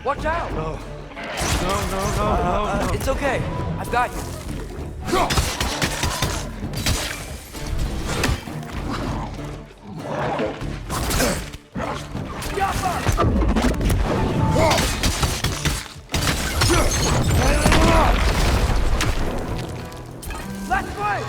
Watch out! No. No. It's okay. I've got you. Let's fight!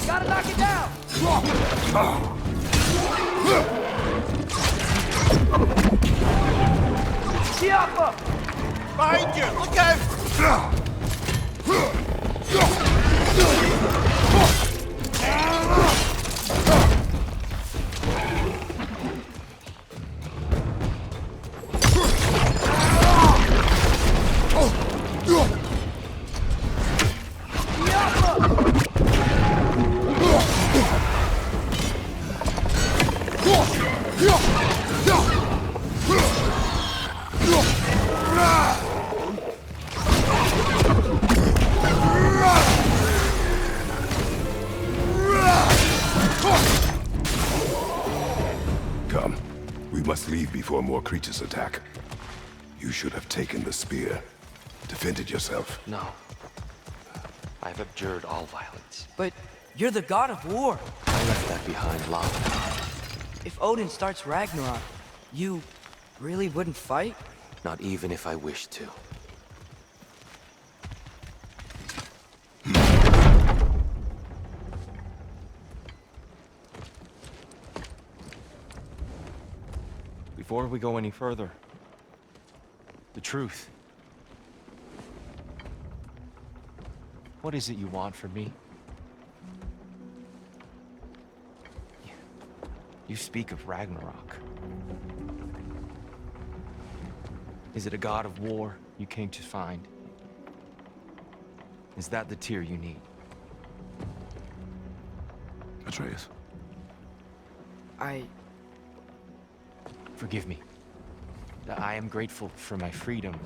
Gotta knock it down! Chiappa! Behind you! Look out! Come. We must leave before more creatures attack. You should have taken the spear. Defended yourself. No. I've abjured all violence. But you're the god of war. I left that behind long ago. If Odin starts Ragnarok, you really wouldn't fight? Not even if I wished to. Before we go any further, the truth. What is it you want from me? You speak of Ragnarok. Is it a god of war you came to find? Is that the tear you need? Atreus. Forgive me. I am grateful for my freedom.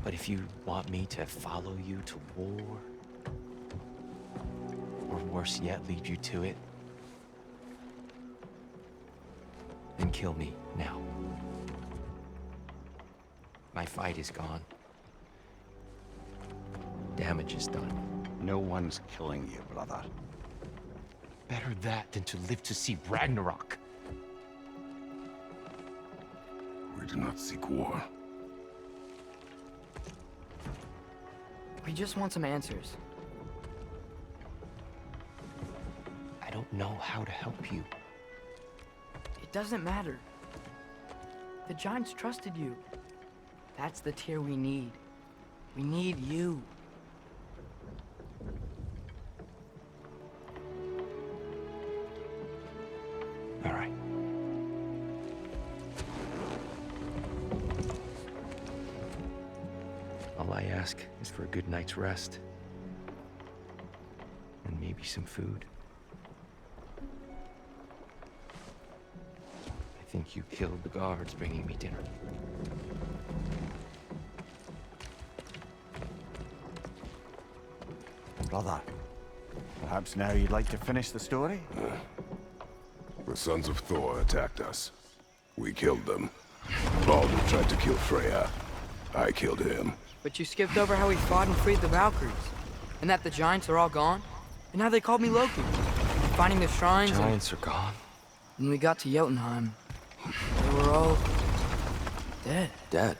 But if you want me to follow you to war, or worse yet, lead you to it, then kill me now. My fight is gone. Damage is done. No one's killing you, brother. Better that than to live to see Ragnarok. We do not seek war. We just want some answers. I don't know how to help you. It doesn't matter. The Giants trusted you. That's the tear we need. We need you. All right. All I ask is for a good night's rest. And maybe some food. I think you killed the guards bringing me dinner. Brother, perhaps now you'd like to finish the story? The sons of Thor attacked us. We killed them. Baldur tried to kill Freya. I killed him. But you skipped over how we fought and freed the Valkyries. And that the Giants are all gone. And how they called me Loki. Finding the shrines Giants are gone. When we got to Jotunheim, they were all dead. Dead?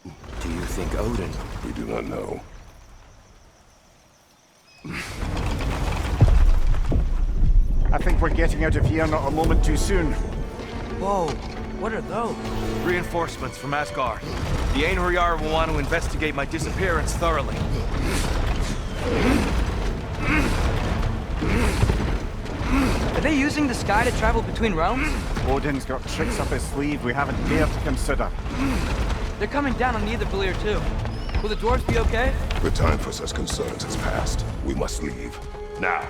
Do you think Odin? We do not know. I think we're getting out of here not a moment too soon. Whoa, what are those? Reinforcements from Asgard. The Einherjar will want to investigate my disappearance thoroughly. Are they using the sky to travel between realms? Odin's got tricks up his sleeve we haven't dared to consider. They're coming down on either Valir too. Will the dwarves be okay? The time for such concerns has passed. We must leave. Now.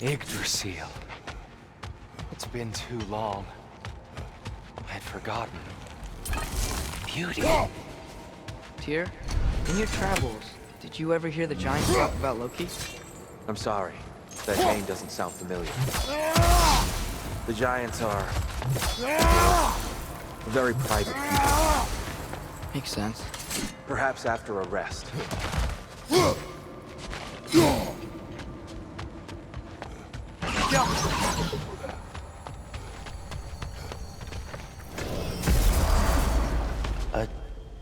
Yggdrasil. It's been too long. I'd forgotten. Beauty. Tyr, in your travels, did you ever hear the Giants talk about Loki? I'm sorry. That name doesn't sound familiar. The Giants are... very private people. Makes sense. Perhaps after a rest. A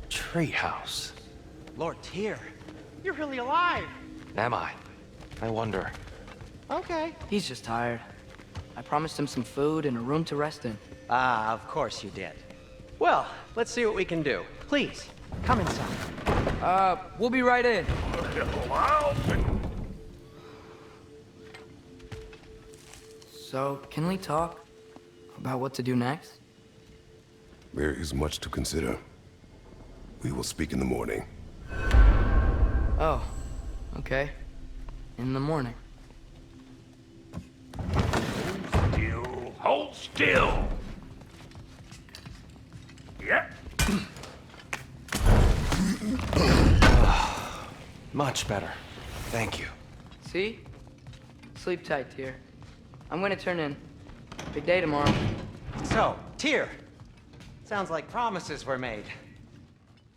treehouse. Lord Tyr, you're really alive. Am I? I wonder. Okay. He's just tired. I promised him some food and a room to rest in. Ah, of course you did. Well, let's see what we can do. Please, come inside. We'll be right in. So, can we talk about what to do next? There is much to consider. We will speak in the morning. Oh, okay. In the morning. Hold still. Yep. Much better. Thank you. See? Sleep tight, Tyr. I'm gonna turn in. Big day tomorrow. So, Tyr, sounds like promises were made.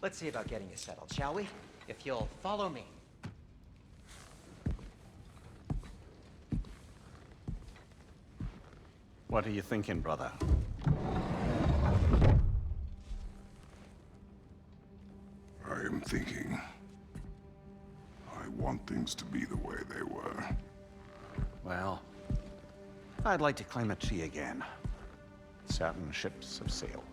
Let's see about getting you settled, shall we? If you'll follow me. What are you thinking, brother? I am thinking. I want things to be the way they were. Well, I'd like to climb a tree again. Certain ships have sailed.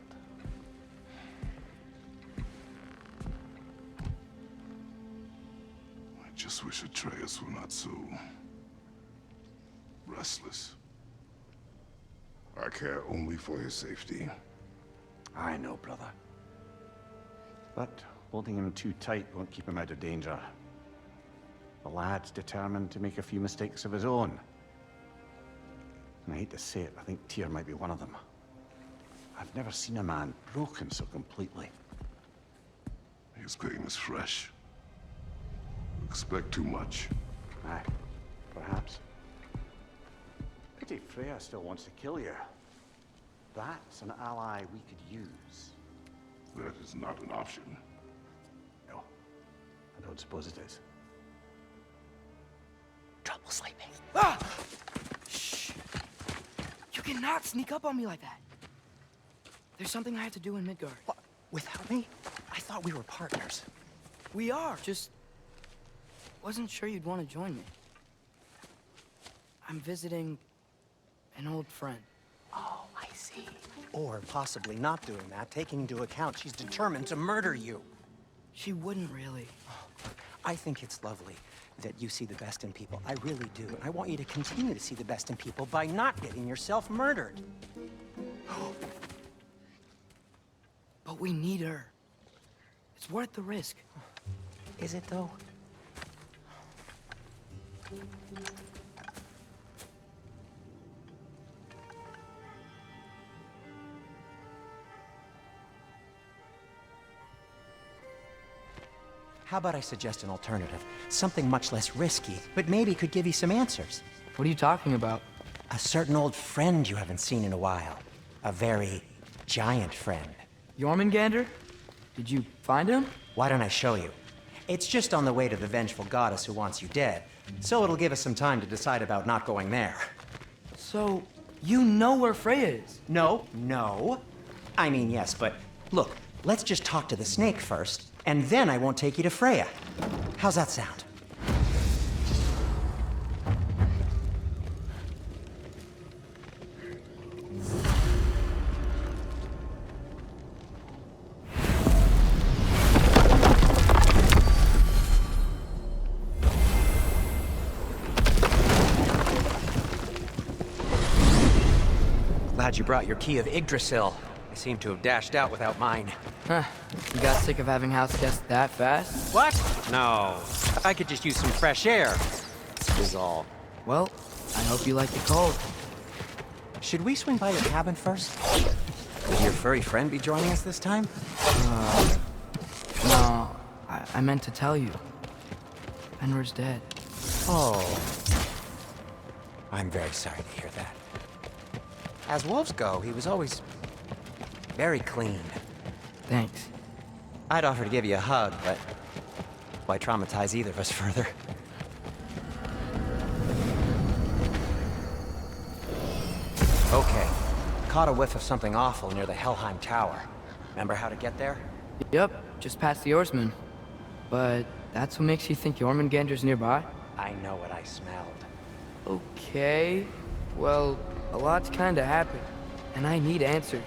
I just wish Atreus were not so... restless. I care only for his safety. I know, brother. But holding him too tight won't keep him out of danger. The lad's determined to make a few mistakes of his own. And I hate to say it, I think Tyr might be one of them. I've never seen a man broken so completely. His pain is fresh. Expect too much. Aye, perhaps. Pity Freya still wants to kill you. That's an ally we could use. That is not an option. No, I don't suppose it is. Trouble sleeping. Ah! Shh! You cannot sneak up on me like that. There's something I have to do in Midgard. What? Without me? I thought we were partners. We are. Just wasn't sure you'd want to join me. I'm visiting an old friend. Oh, I see. Or possibly not doing that, taking into account she's determined to murder you. She wouldn't really. I think it's lovely that you see the best in people. I really do. And I want you to continue to see the best in people by not getting yourself murdered. But we need her. It's worth the risk. Is it, though? How about I suggest an alternative? Something much less risky, but maybe could give you some answers. What are you talking about? A certain old friend you haven't seen in a while. A very giant friend. Jormungandr? Did you find him? Why don't I show you? It's just on the way to the vengeful goddess who wants you dead, so it'll give us some time to decide about not going there. So, you know where Freya is? No, I mean, yes, but look, let's just talk to the snake first, and then I won't take you to Freya. How's that sound? Glad you brought your key of Yggdrasil. I seem to have dashed out without mine. Huh. You got sick of having house guests that fast? What? No. I could just use some fresh air. Is all. Well, I hope you like the cold. Should we swing by your cabin first? Would your furry friend be joining us this time? No, I meant to tell you. Fenrir's dead. Oh. I'm very sorry to hear that. As wolves go, he was always very clean. Thanks. I'd offer to give you a hug, but why traumatize either of us further? Okay. Caught a whiff of something awful near the Helheim Tower. Remember how to get there? Yep, just past the Oarsman. But that's what makes you think Jormungandr's nearby? I know what I smelled. Okay. Well, a lot's kinda happened, and I need answers.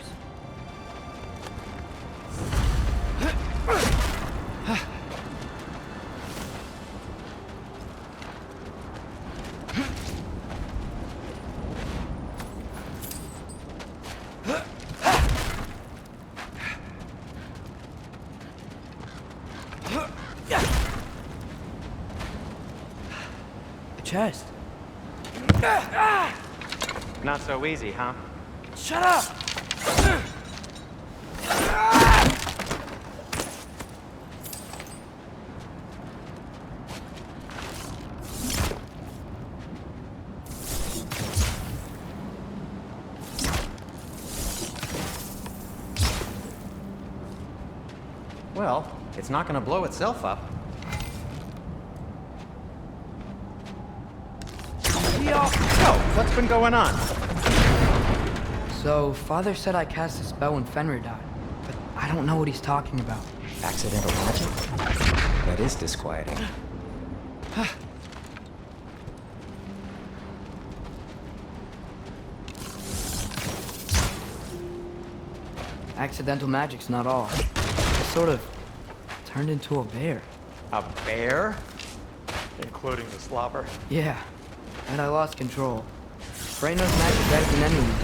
The chest. Not so easy, huh? Shut up! Well, it's not gonna blow itself up. So, what's been going on? So, Father said I cast a spell when Fenrir died, but I don't know what he's talking about. Accidental magic? That is disquieting. Accidental magic's not all. I sort of turned into a bear. A bear? Including the slobber. Yeah, and I lost control. Frey knows magic better than anyone.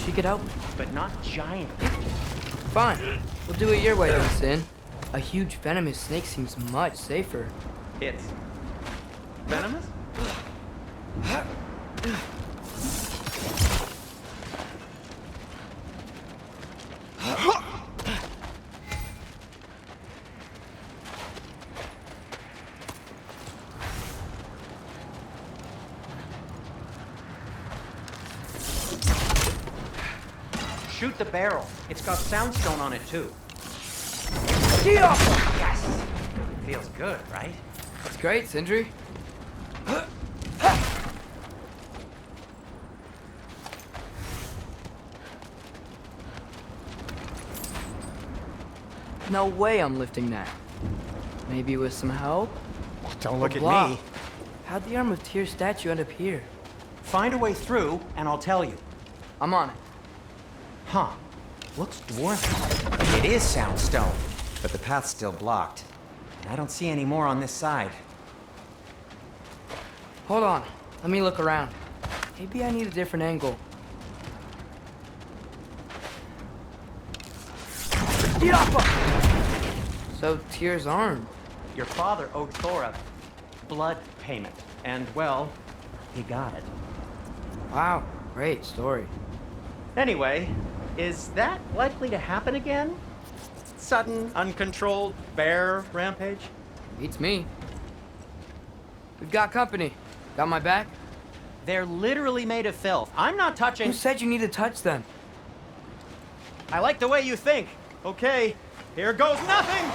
She could help me. But not giant. Fine, we'll do it your way then, Sin. A huge venomous snake seems much safer. It's venomous? Shoot the barrel. It's got soundstone on it, too. Yes! Feels good, right? It's great, Sindri. No way I'm lifting that. Maybe with some help? Don't look at Blah. me. How'd the Arm of Tyr statue end up here? Find a way through, and I'll tell you. I'm on it. Huh. Looks dwarf. It is soundstone, but the path's still blocked. And I don't see any more on this side. Hold on. Let me look around. Maybe I need a different angle. So, Tyr's arm. Your father owed Thor a blood payment, and, well, he got it. Wow, great story. Anyway, is that likely to happen again? Sudden, uncontrolled bear rampage? Beats me. We've got company. Got my back? They're literally made of filth. I'm not touching... Who said you need to touch them? I like the way you think. Okay, here goes nothing!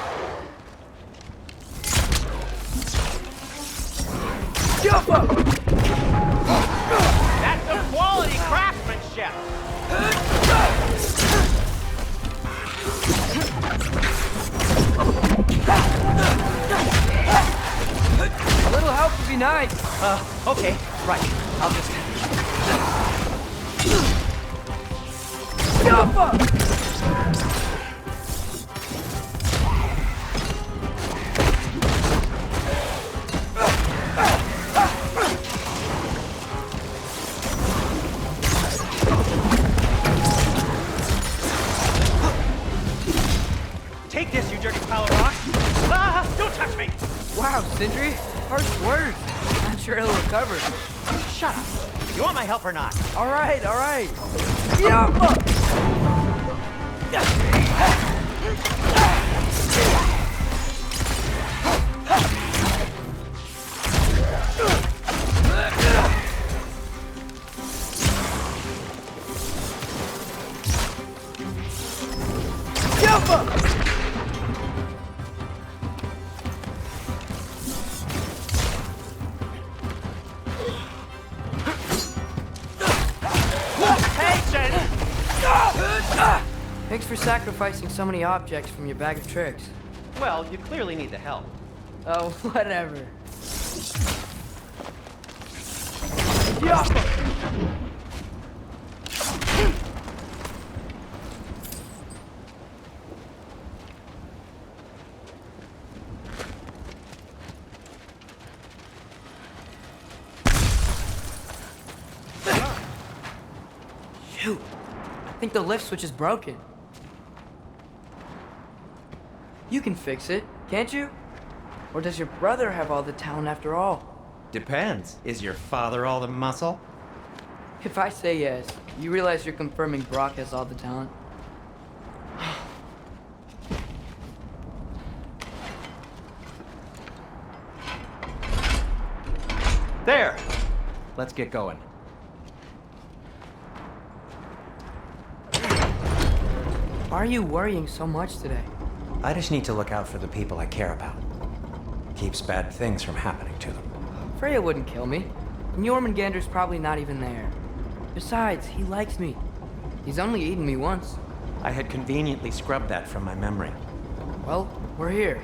That's some quality craftsmanship! nice. Okay, right. I'll just... Take this, you dirty pile of rock! Ah! Don't touch me! Wow, Sindri, harsh words. Not sure he'll recover. Shut up. You want my help or not? All right, all right. Thanks for sacrificing so many objects from your bag of tricks. Well, you clearly need the help. Oh, whatever. Shoot. I think the lift switch is broken. You can fix it, can't you? Or does your brother have all the talent after all? Depends. Is your father all the muscle? If I say yes, you realize you're confirming Brock has all the talent? There! Let's get going. Why are you worrying so much today? I just need to look out for the people I care about. Keeps bad things from happening to them. Freya wouldn't kill me. And Jormungandr's probably not even there. Besides, he likes me. He's only eaten me once. I had conveniently scrubbed that from my memory. Well, we're here.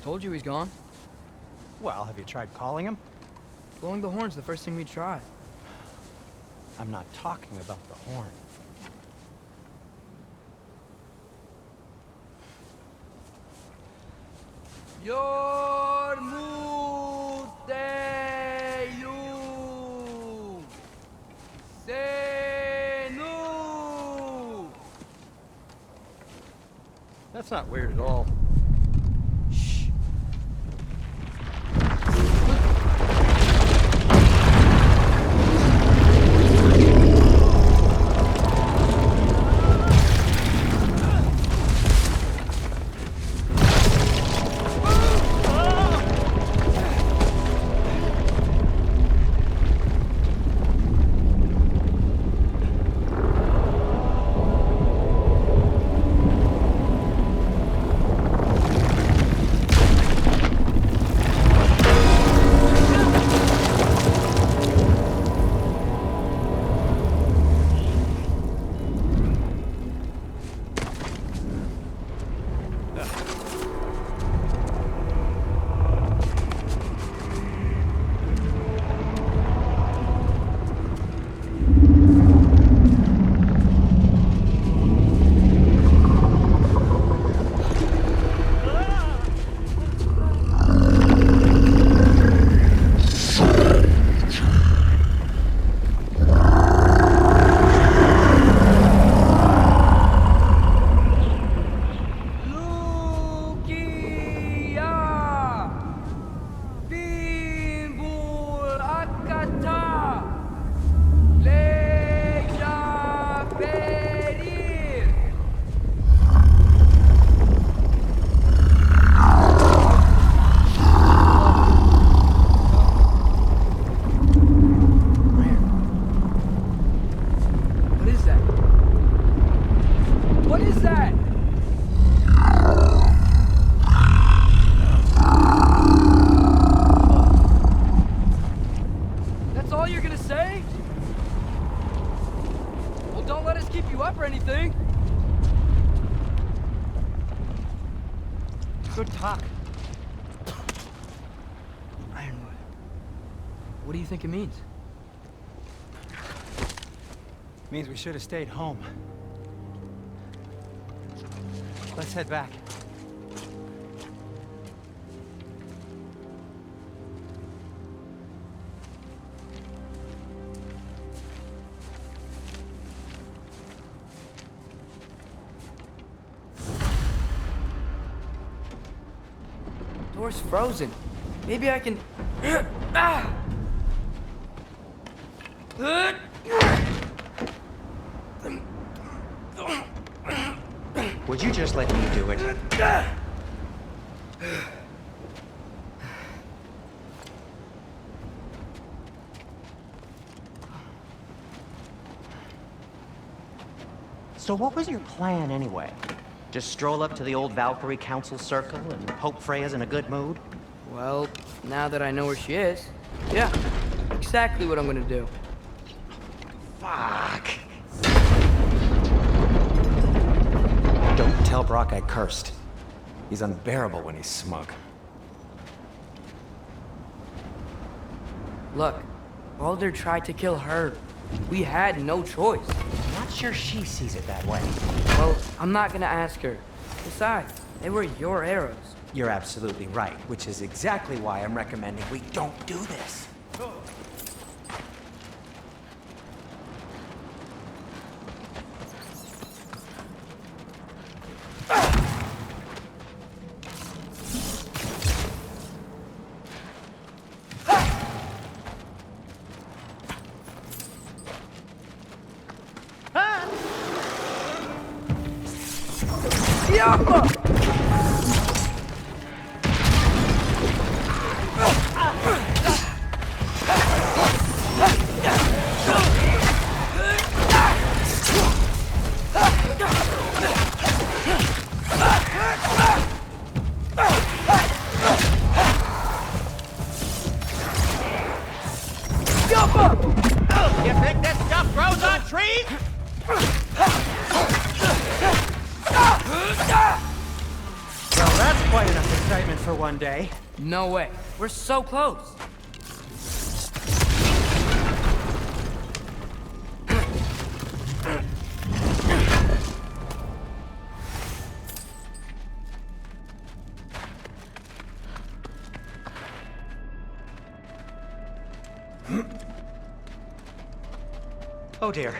Told you he's gone. Well, have you tried calling him? Blowing the horn's the first thing we try. I'm not talking about the horn. That's not weird at all. anything? Good talk. Ironwood. What do you think it means? Means we should have stayed home. Let's head back. Door's frozen. Maybe I can... Would you just let me do it? So what was your plan anyway? Just stroll up to the old Valkyrie Council Circle and hope Freya's in a good mood? Well, now that I know where she is, yeah, exactly what I'm gonna do. Fuck! Don't tell Brock I cursed. He's unbearable when he's smug. Look, Baldur tried to kill her. We had no choice. Not sure she sees it that way. Well, I'm not gonna ask her. Besides, they were your arrows. You're absolutely right, which is exactly why I'm recommending we don't do this. You think this stuff grows on trees? Well, that's quite enough excitement for one day. No way. We're so close. Oh dear.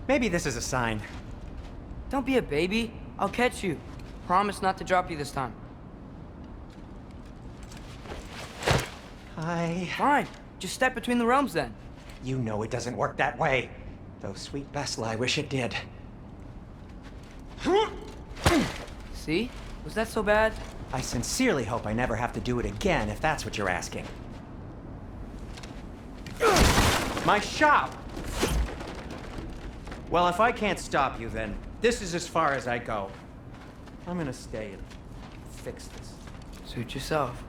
Maybe this is a sign. Don't be a baby. I'll catch you. Promise not to drop you this time. Fine. Just step between the realms then. You know it doesn't work that way. Though sweet Bessel, I wish it did. See? Was that so bad? I sincerely hope I never have to do it again, if that's what you're asking. My shop! Well, if I can't stop you, then this is as far as I go. I'm gonna stay and fix this. Suit yourself.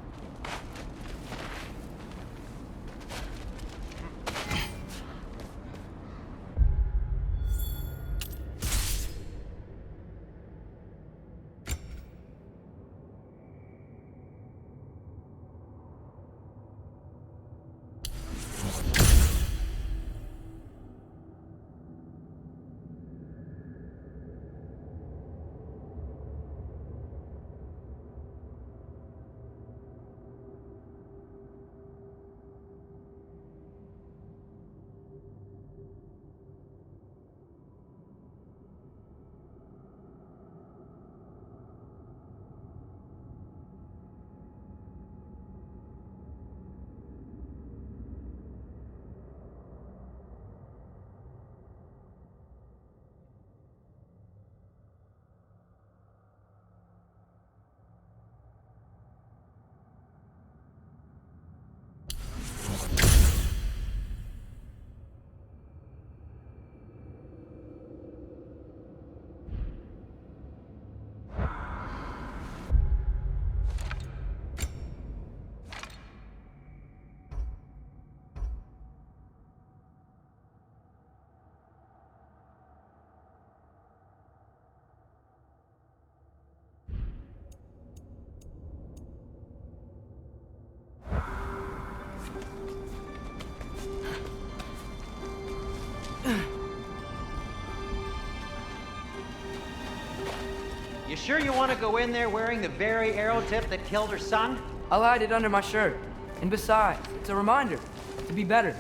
You sure you want to go in there wearing the very arrow tip that killed her son? I'll hide it under my shirt. And besides, it's a reminder to be better.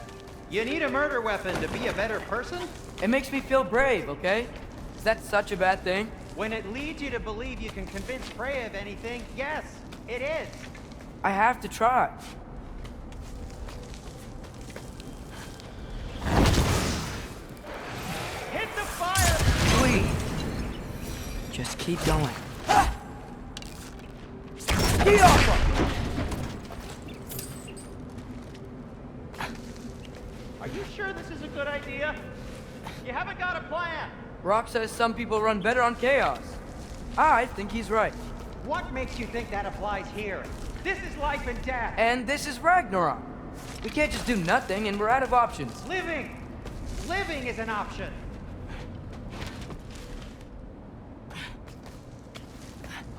You need a murder weapon to be a better person? It makes me feel brave, okay? Is that such a bad thing? When it leads you to believe you can convince Freya of anything, yes, it is. I have to try. Hit the fire! Please. Just keep going. Get off her! Are you sure this is a good idea? You haven't got a plan. Rock says some people run better on chaos. I think he's right. What makes you think that applies here? This is life and death. And this is Ragnarok. We can't just do nothing and we're out of options. Living! Living is an option.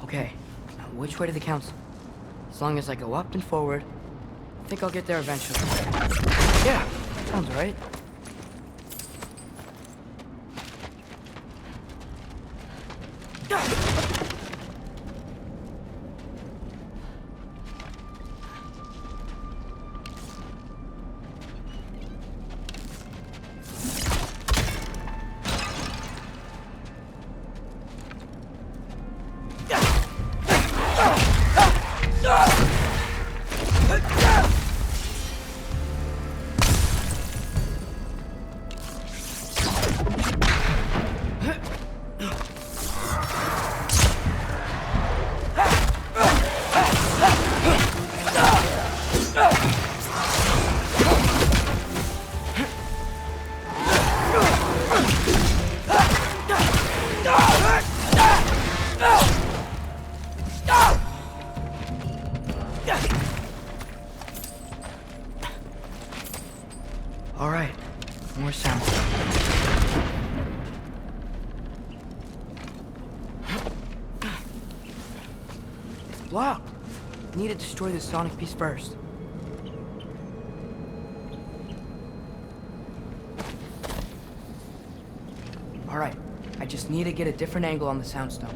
Okay, now which way to the council? As long as I go up and forward, I think I'll get there eventually. Yeah, sounds right. All right, more sound. It's blocked. Need to destroy the sonic piece first. All right, I just need to get a different angle on the soundstone.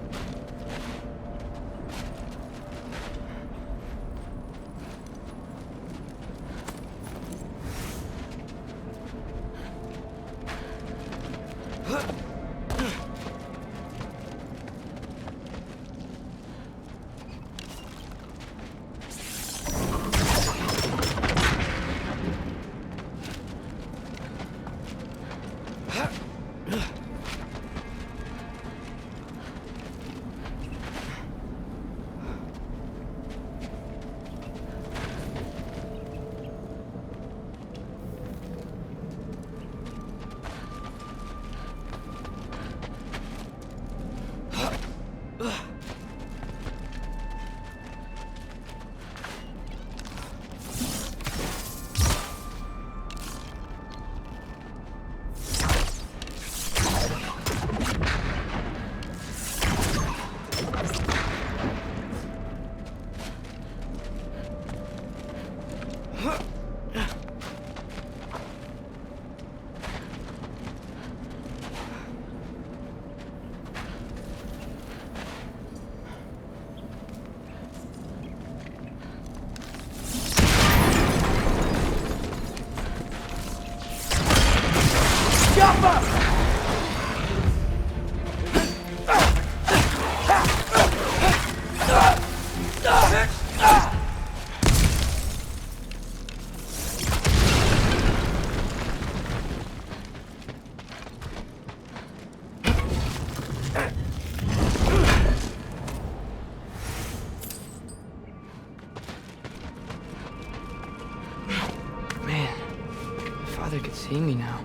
Father could see me now.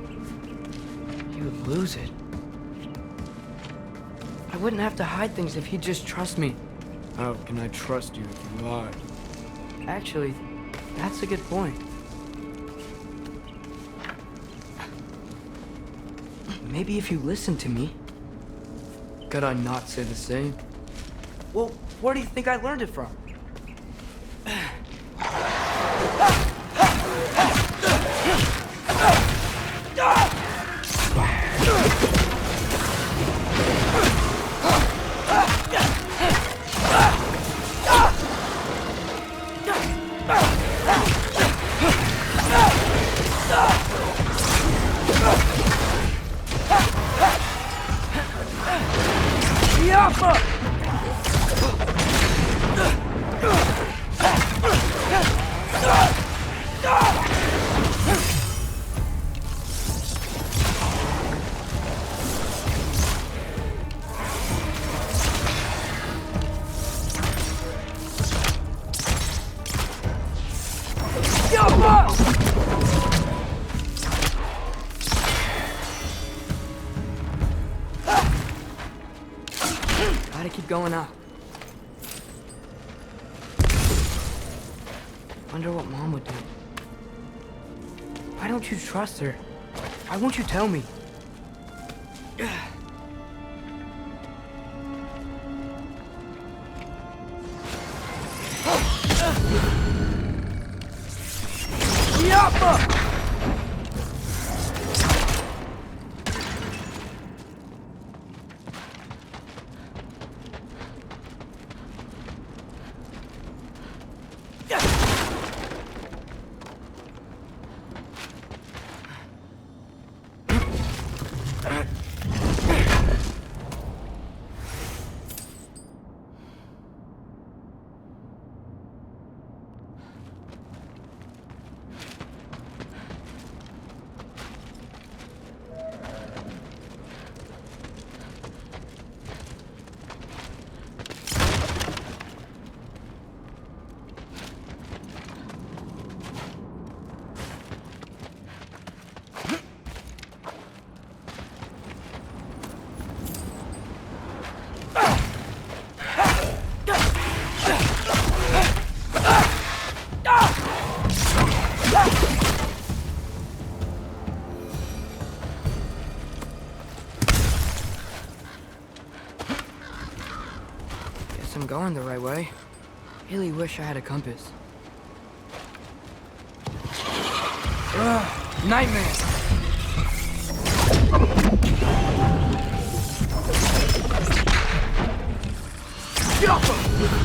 He would lose it. I wouldn't have to hide things if he'd just trust me. How can I trust you if you lie? Actually, that's a good point. Maybe if you listen to me. Could I not say the same? Well, where do you think I learned it from? Gotta keep going up. Wonder what Mom would do. Why don't you trust her? Why won't you tell me? Guess I'm going the right way. Really wish I had a compass. Ugh, nightmare! Get off him!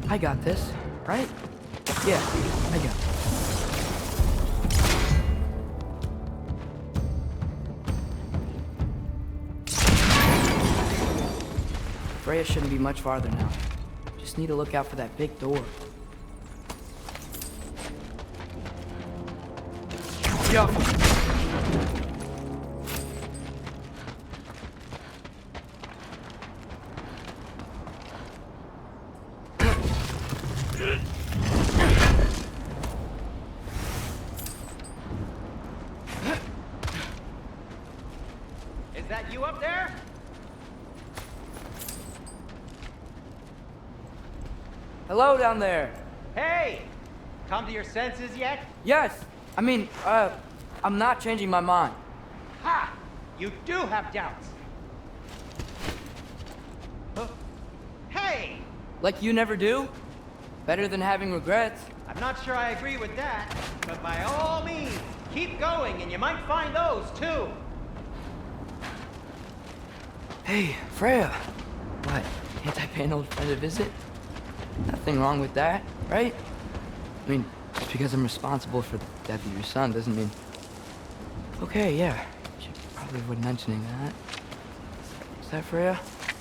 I got this, right? Yeah, I got it. Freya shouldn't be much farther now. Just need to look out for that big door. Yo! Is that you up there? Hello down there. Hey! Come to your senses yet? Yes. I mean, I'm not changing my mind. Ha! You do have doubts. Hey! Like you never do? Better than having regrets. I'm not sure I agree with that, but by all means, keep going and you might find those too. Hey, Freya. What? Anti-paying old friend a visit? Nothing wrong with that, right? I mean, just because I'm responsible for the death of your son doesn't mean... Okay, yeah. Should probably avoid mentioning that. Is that Freya?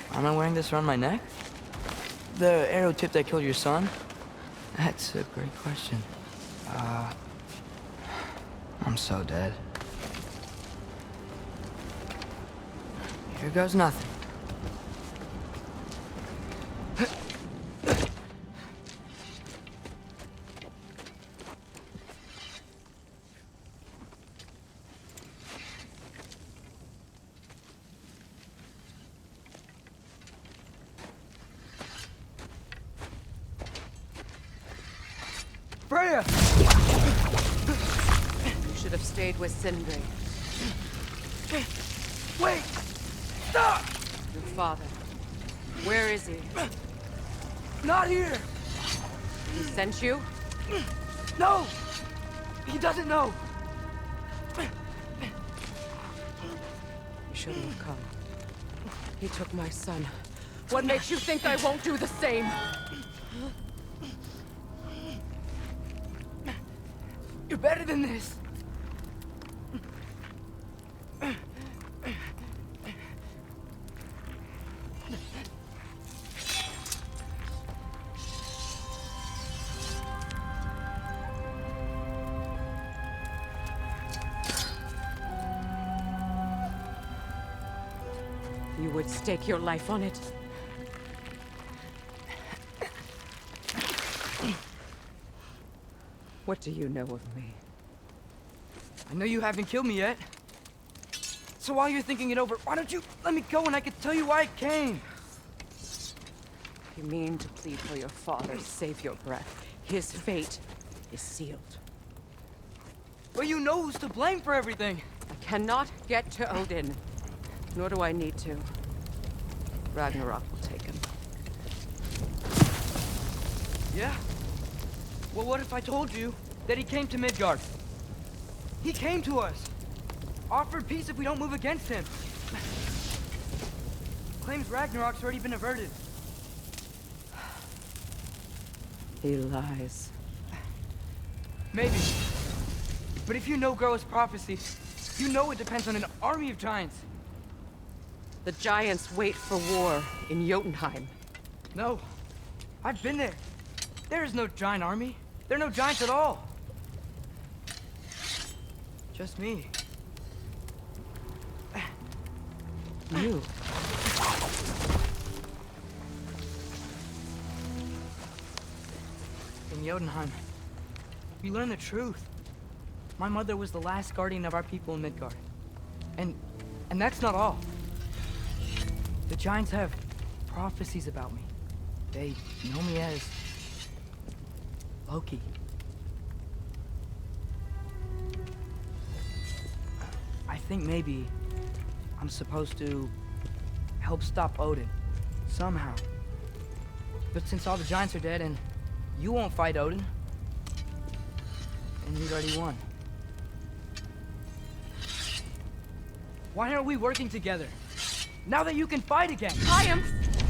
Why am I wearing this around my neck? The arrow tip that killed your son? That's a great question. I'm so dead. Here goes nothing. Freya! You should have stayed with Sindri, Wait! Stop! your father. Where is he? Not here! He sent you? No! He doesn't know! You shouldn't have come. He took my son. What makes you think I won't do the same? You're better than this! You would stake your life on it? What do you know of me? I know you haven't killed me yet. So while you're thinking it over, why don't you let me go and I can tell you why I came? You mean to plead for your father, save your breath. His fate is sealed. Well, you know who's to blame for everything. I cannot get to Odin, nor do I need to. Ragnarok will take him. Yeah? Well, what if I told you that he came to Midgard? He came to us. Offered peace if we don't move against him. Claims Ragnarok's already been averted. He lies. Maybe. But if you know Groa's prophecy, you know it depends on an army of giants. The giants wait for war in Jotunheim. No. I've been there. There is no giant army. There are no giants at all. Just me. You. In Jotunheim, we learn the truth. My mother was the last guardian of our people in Midgard. And that's not all. The giants have prophecies about me. They know me as Loki. I think maybe I'm supposed to help stop Odin, somehow. But since all the giants are dead and you won't fight Odin, and you've already won. Why aren't we working together? Now that you can fight again! I am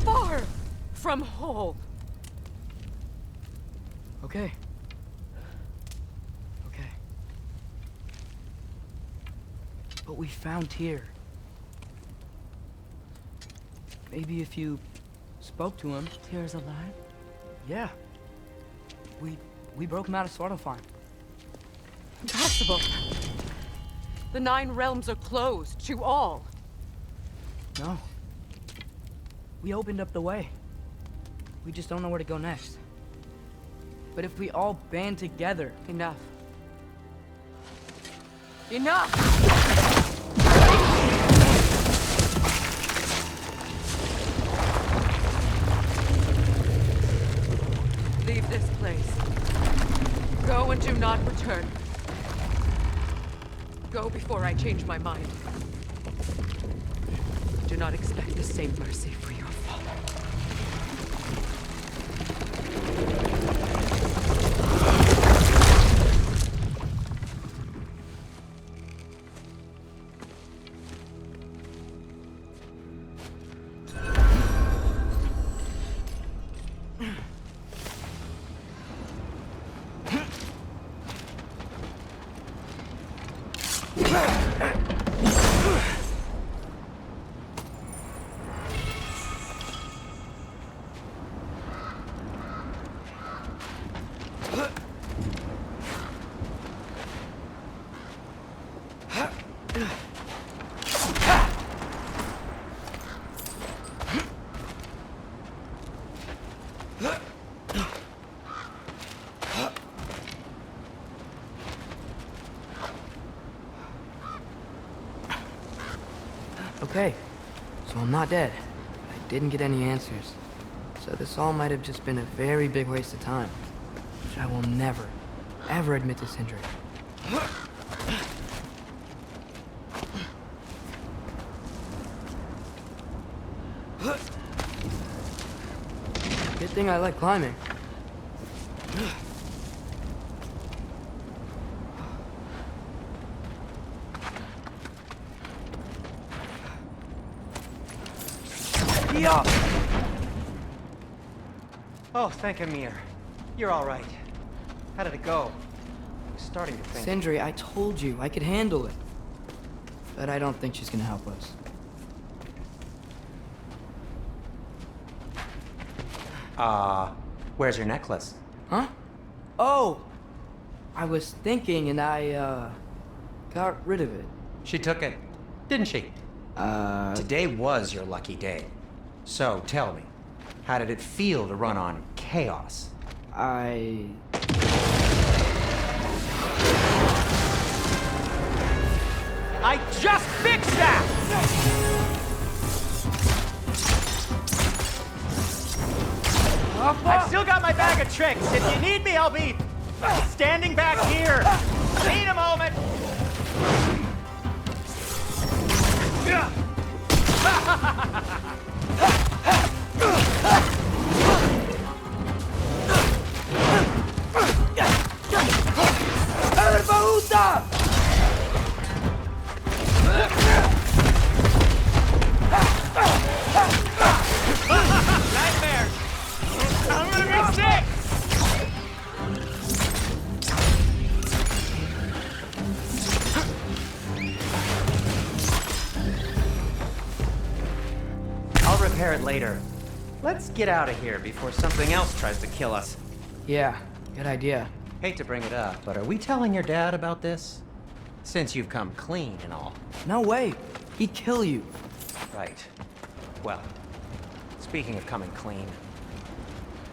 far from whole. Okay. Okay. But we found Tyr. Maybe if you spoke to him... Tyr's alive? Yeah. We broke him out of Svartalfheim. Impossible. The 9 realms are closed to all. No. We opened up the way. We just don't know where to go next. But if we all band together... Enough. Enough! Go and do not return. Go before I change my mind. Do not expect the same mercy for your father. Okay, so I'm not dead. I didn't get any answers. So this all might have just been a very big waste of time. Which I will never, ever admit to Sindri. Good thing I like climbing. Yeah. Oh, thank Amir. You're all right. How did it go? I was starting to think. Sindri, I told you I could handle it. But I don't think she's gonna help us. Where's your necklace? Huh? Oh! I was thinking and I, got rid of it. She took it, didn't she? Today was your lucky day. So, tell me, how did it feel to run on chaos? I just fixed that! I've still got my bag of tricks. If you need me, I'll be standing back here. Need a moment. Nightmare! I'm gonna be sick! I'll repair it later. Let's get out of here before something else tries to kill us. yeah, good idea. Hate to bring it up, but are we telling your dad about this? Since you've come clean and all. No way. He'd kill you. Right. Well, speaking of coming clean,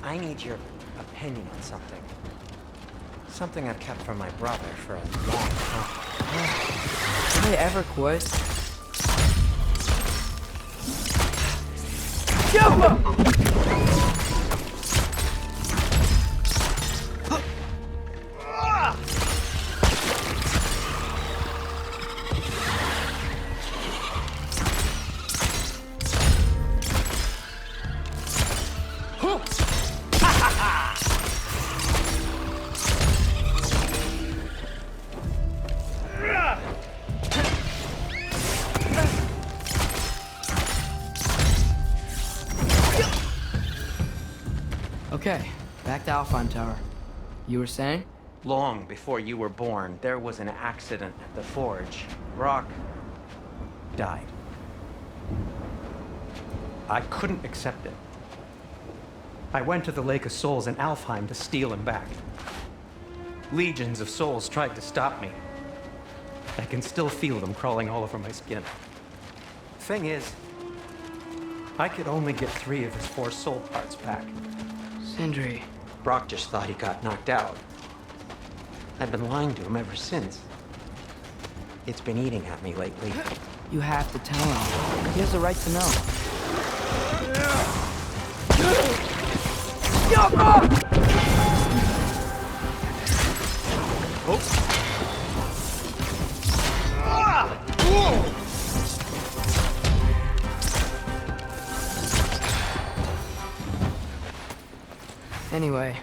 I need your opinion on something. Something I've kept from my brother for a long time. Did I ever quit? Okay, back to Alfheim Tower. You were saying? Long before you were born, there was an accident at the forge. Brock died. I couldn't accept it. I went to the Lake of Souls in Alfheim to steal him back. Legions of souls tried to stop me. I can still feel them crawling all over my skin. Thing is, I could only get 3 of his 4 soul parts back. Sindri. Brock just thought he got knocked out. I've been lying to him ever since. It's been eating at me lately. You have to tell him. He has a right to know. Anyway,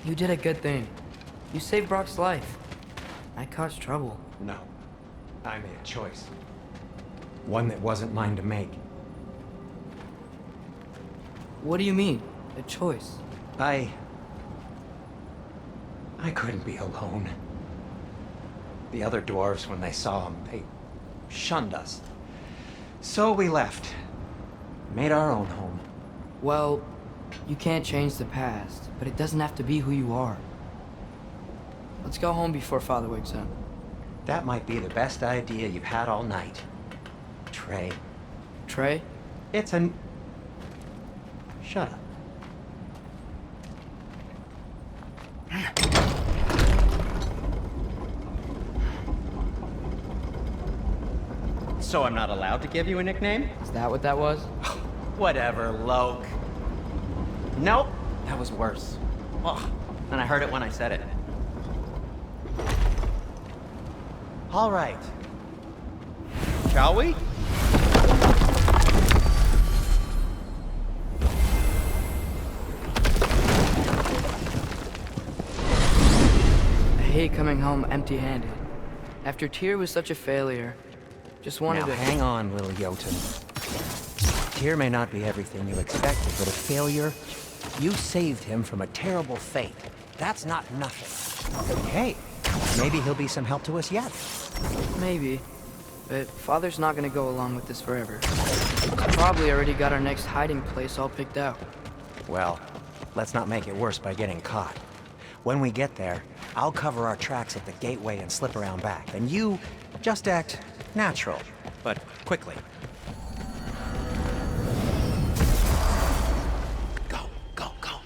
you did a good thing. You saved Brock's life. I caused trouble. No. I made a choice. One that wasn't mine to make. What do you mean? A choice? I couldn't be alone. The other dwarves, when they saw him, they shunned us. So we left. Made our own home. Well, you can't change the past, but it doesn't have to be who you are. Let's go home before Father wakes up. That might be the best idea you've had all night. Trey. Trey? It's an... Shut up. So I'm not allowed to give you a nickname? Is that what that was? Whatever, Loke. Nope, that was worse. Ugh, and I heard it when I said it. All right. Shall we? I hate coming home empty-handed. After Tyr was such a failure, just wanted Now to... hang on, little Jotun. Tyr may not be everything you expected, but a failure, you saved him from a terrible fate. That's not nothing. Hey, maybe he'll be some help to us yet. Maybe. But Father's not gonna go along with this forever. He's probably already got our next hiding place all picked out. Well, let's not make it worse by getting caught. When we get there, I'll cover our tracks at the gateway and slip around back. And you just act natural, but quickly. Go, go, go.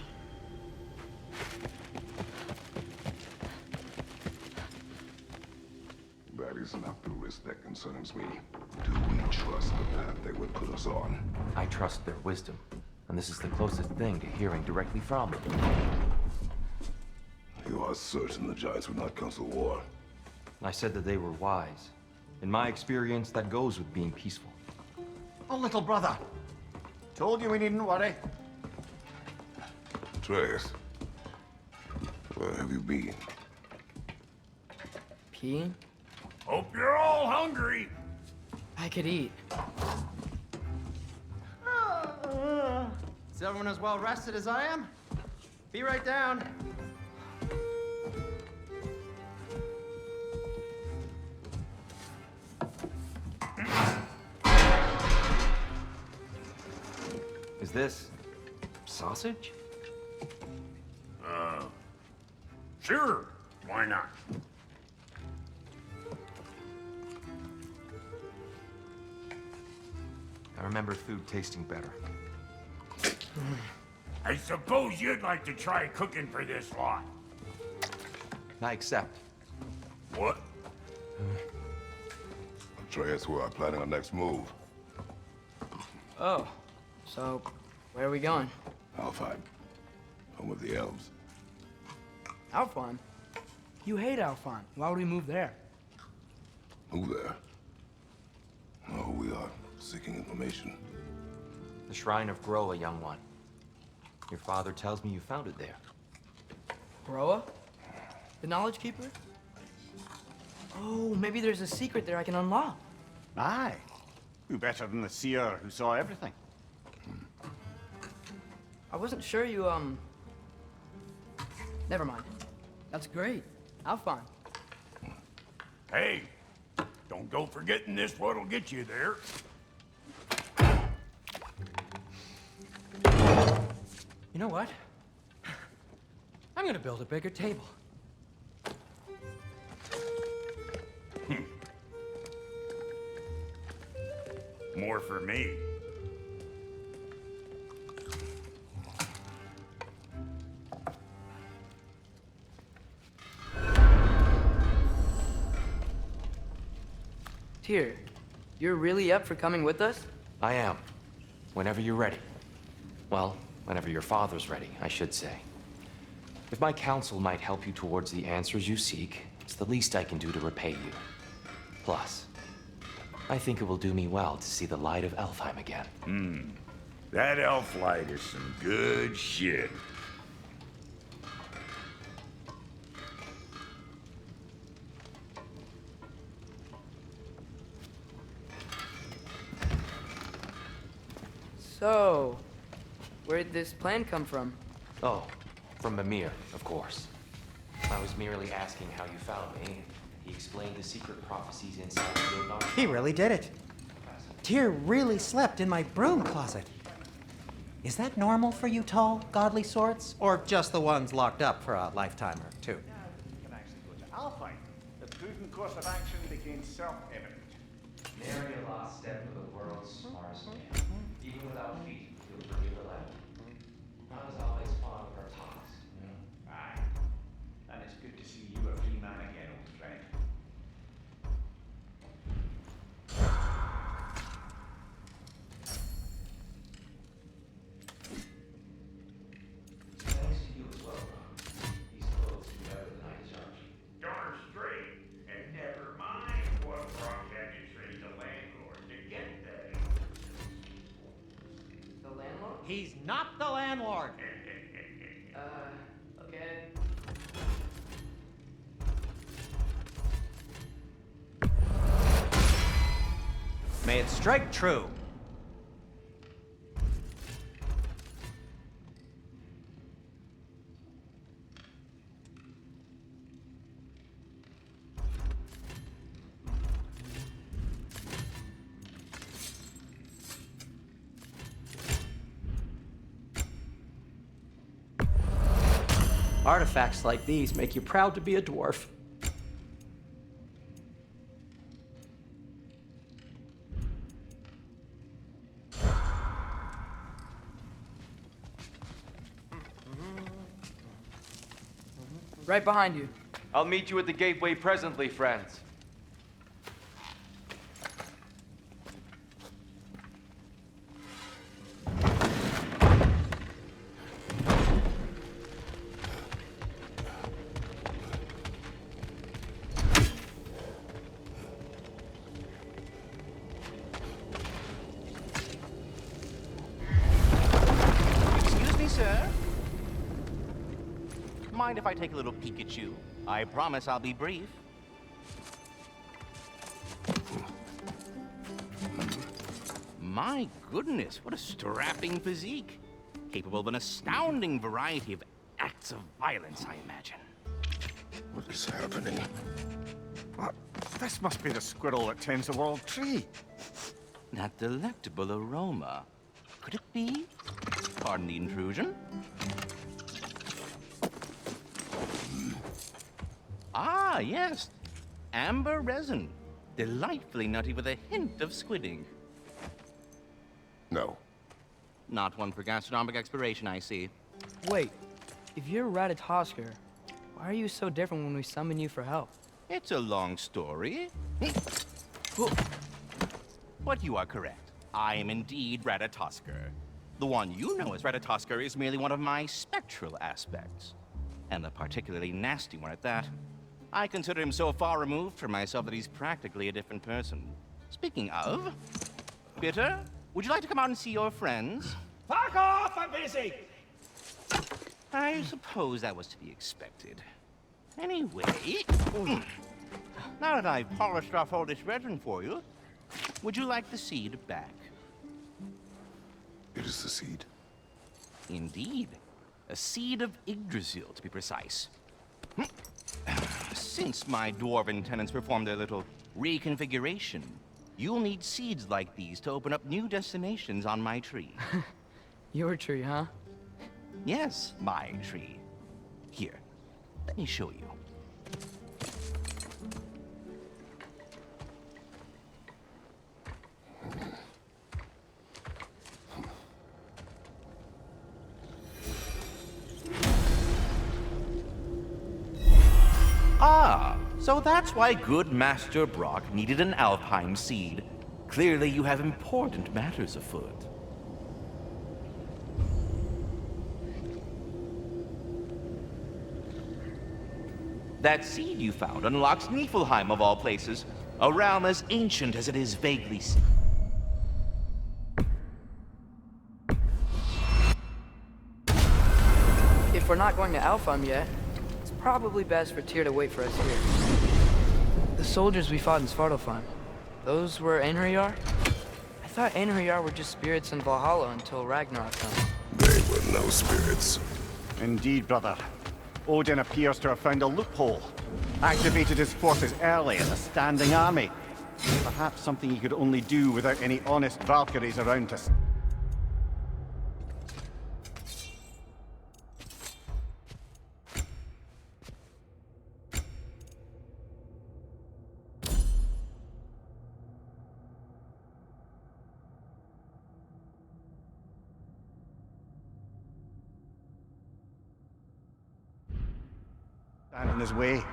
That is not the risk that concerns me. Do we trust the path they would put us on? I trust their wisdom, and this is the closest thing to hearing directly from them. You are certain the Giants would not counsel war? I said that they were wise. In my experience, that goes with being peaceful. Oh, little brother. Told you we needn't worry. Atreus, where have you been? Peeing? Hope you're all hungry. I could eat. Is everyone as well rested as I am? Be right down. Is this sausage? Sure, why not? I remember food tasting better. I suppose you'd like to try cooking for this lot. I accept. What? Atreus, we are planning our next move. Oh. So, where are we going? Alfheim, home of the elves. Alfheim? You hate Alfheim. Why would we move there? Who there? Oh, we are seeking information. The Shrine of Groa, young one. Your father tells me you found it there. Groa? The Knowledge Keeper? Oh, maybe there's a secret there I can unlock. Aye. Who better than the seer who saw everything? I wasn't sure you, Never mind. That's great. Alfheim. Hey, don't go forgetting this what'll get you there. You know what? I'm gonna build a bigger table. More for me. Tyr, you're really up for coming with us? I am. Whenever you're ready. Well, whenever your father's ready, I should say. If my counsel might help you towards the answers you seek, It's the least I can do to repay you. Plus, I think it will do me well to see the light of Elfheim again. That elf light is some good shit. So, where'd this plan come from? Oh, from Mimir, of course. I was merely asking how you found me. He explained the secret prophecies inside the Ragnarok. He really did it. Tyr really slept in my broom closet. Is that normal for you tall, godly sorts? Or just the ones locked up for a lifetime or two? Can actually go to Alpine. The prudent course of action became self-evident. Nary a lost step of the world's smartest man. Even without feet, he'll forgive the land. I was always fond of her talks. Aye. And it's good to see you a free man again, old friend. Thanks to you as well, Ron. These clothes are better than I deserve. Darn straight. And never mind what Brock had to trade the landlord to get that. The landlord? He's not the landlord. Okay. May it strike true. Artifacts like these make you proud to be a dwarf. Right behind you. I'll meet you at the gateway presently, friends. Excuse me, sir. Mind if I take a little peek at you? I promise I'll be brief. My goodness, what a strapping physique. Capable of an astounding variety of acts of violence, I imagine. What is happening? This must be the squirrel that tends the world tree. That delectable aroma. Could it be? Pardon the intrusion. Ah, yes. Amber resin. Delightfully nutty with a hint of squidding. No. Not one for gastronomic exploration, I see. Wait, if you're Ratatosker, why are you so different when we summon you for help? It's a long story. But you are correct. I am indeed Ratatosker. The one you know as Ratatosker is merely one of my spectral aspects. And a particularly nasty one at that. I consider him so far removed from myself that he's practically a different person. Speaking of, Bitter, would you like to come out and see your friends? Fuck off! I'm busy! I suppose that was to be expected. Anyway, now that I've polished off all this resin for you, would you like the seed back? It is the seed. Indeed. A seed of Yggdrasil, to be precise. Since my dwarven tenants performed their little reconfiguration, you'll need seeds like these to open up new destinations on my tree. Your tree, huh? Yes, my tree. Here, let me show you. Ah, so that's why good Master Brock needed an Alfheim seed. Clearly you have important matters afoot. That seed you found unlocks Niflheim of all places, a realm as ancient as it is vaguely If we're not going to Alfheim yet, it's probably best for Tyr to wait for us here. The soldiers we fought in Svartalfheim, those were Einherjar? I thought Einherjar were just spirits in Valhalla until Ragnarok comes. They were no spirits. Indeed, brother. Odin appears to have found a loophole. Activated his forces early as a standing army. Perhaps something he could only do without any honest Valkyries around us. Stand in his way.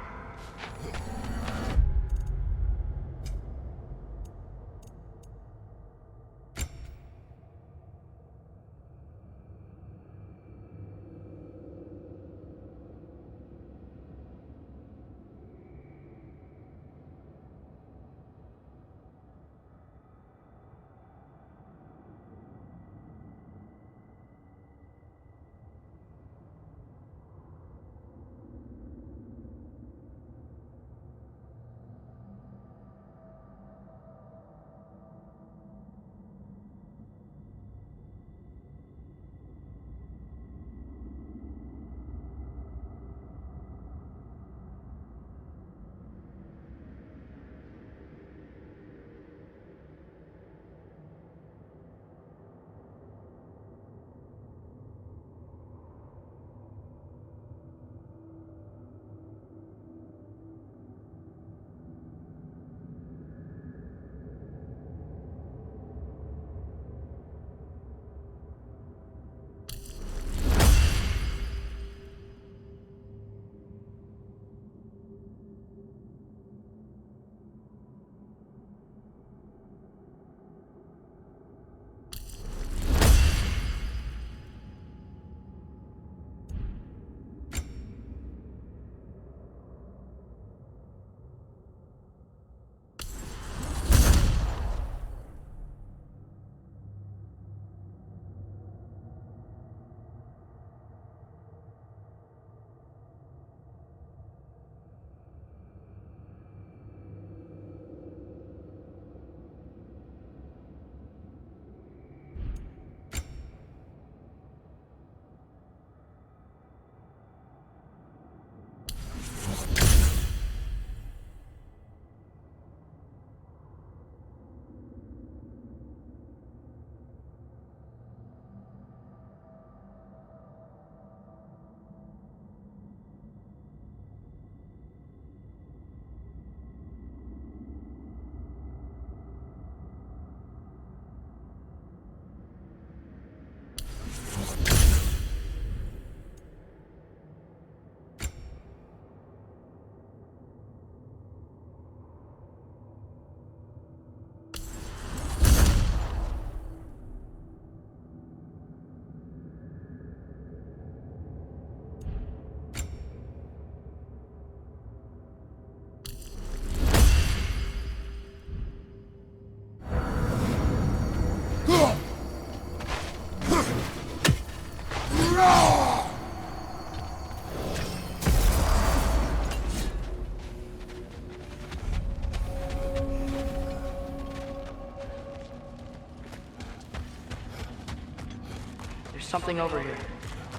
Something over here.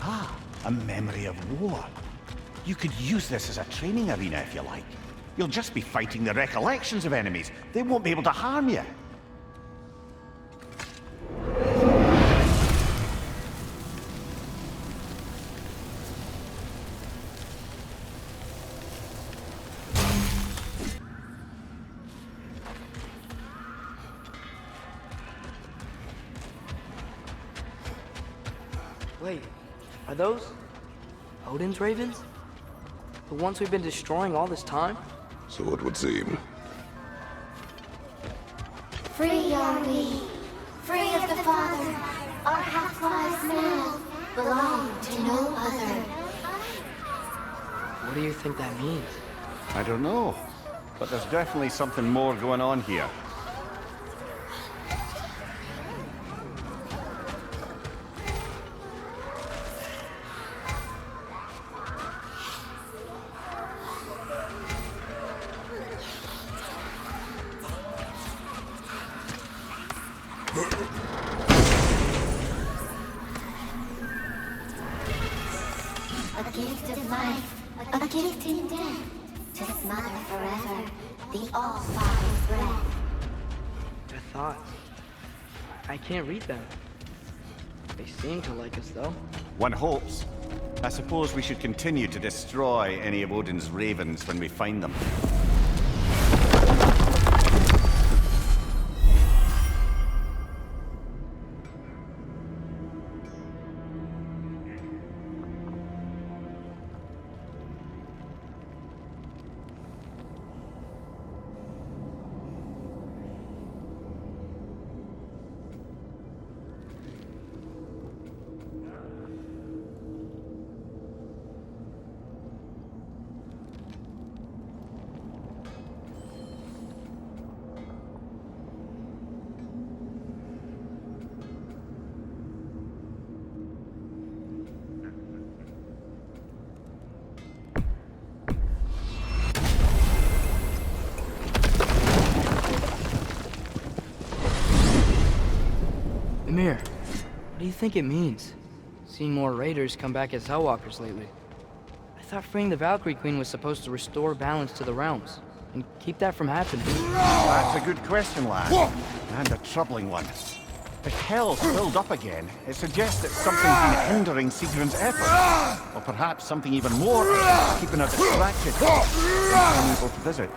Ah, a memory of war. You could use this as a training arena if you like. You'll just be fighting the recollections of enemies. They won't be able to harm you. Wait, are those Odin's ravens? The ones we've been destroying all this time? So it would seem. Free are we, free of the Father. Our half-lives now belong to no other. What do you think that means? I don't know, but there's definitely something more going on here. A gift of life, a gift in death, to smother forever the All-Father's breath. Their thoughts. I can't read them. They seem to like us, though. One hopes. I suppose we should continue to destroy any of Odin's ravens when we find them. Mimir, what do you think it means? Seeing more raiders come back as Hellwalkers lately. I thought freeing the Valkyrie Queen was supposed to restore balance to the realms, and keep that from happening. That's a good question, lad. And a troubling one. If hell's filled up again, it suggests that something's been hindering Sigrun's efforts. Or perhaps something even more, keeping her distracted, and unable to visit.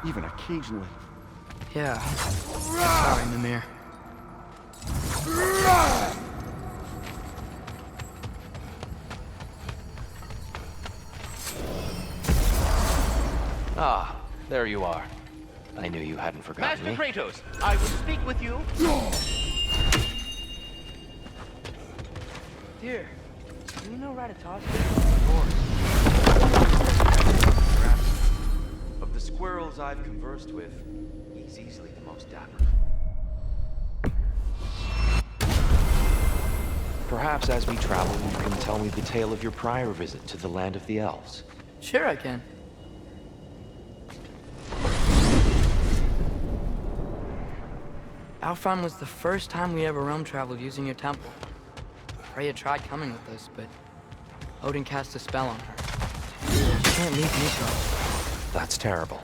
Even occasionally. Yeah. Sorry, Mimir. Ah, there you are. I knew you hadn't forgotten Master me. Kratos, I will speak with you. Dear, do you know Ratatosk? Of course. Perhaps of the squirrels I've conversed with, he's easily the most dapper. Perhaps as we travel, you can tell me the tale of your prior visit to the land of the elves. Sure I can. Alfheim was the first time we ever realm traveled using your temple. Freya tried coming with us, but Odin cast a spell on her. She can't leave Miko. That's terrible.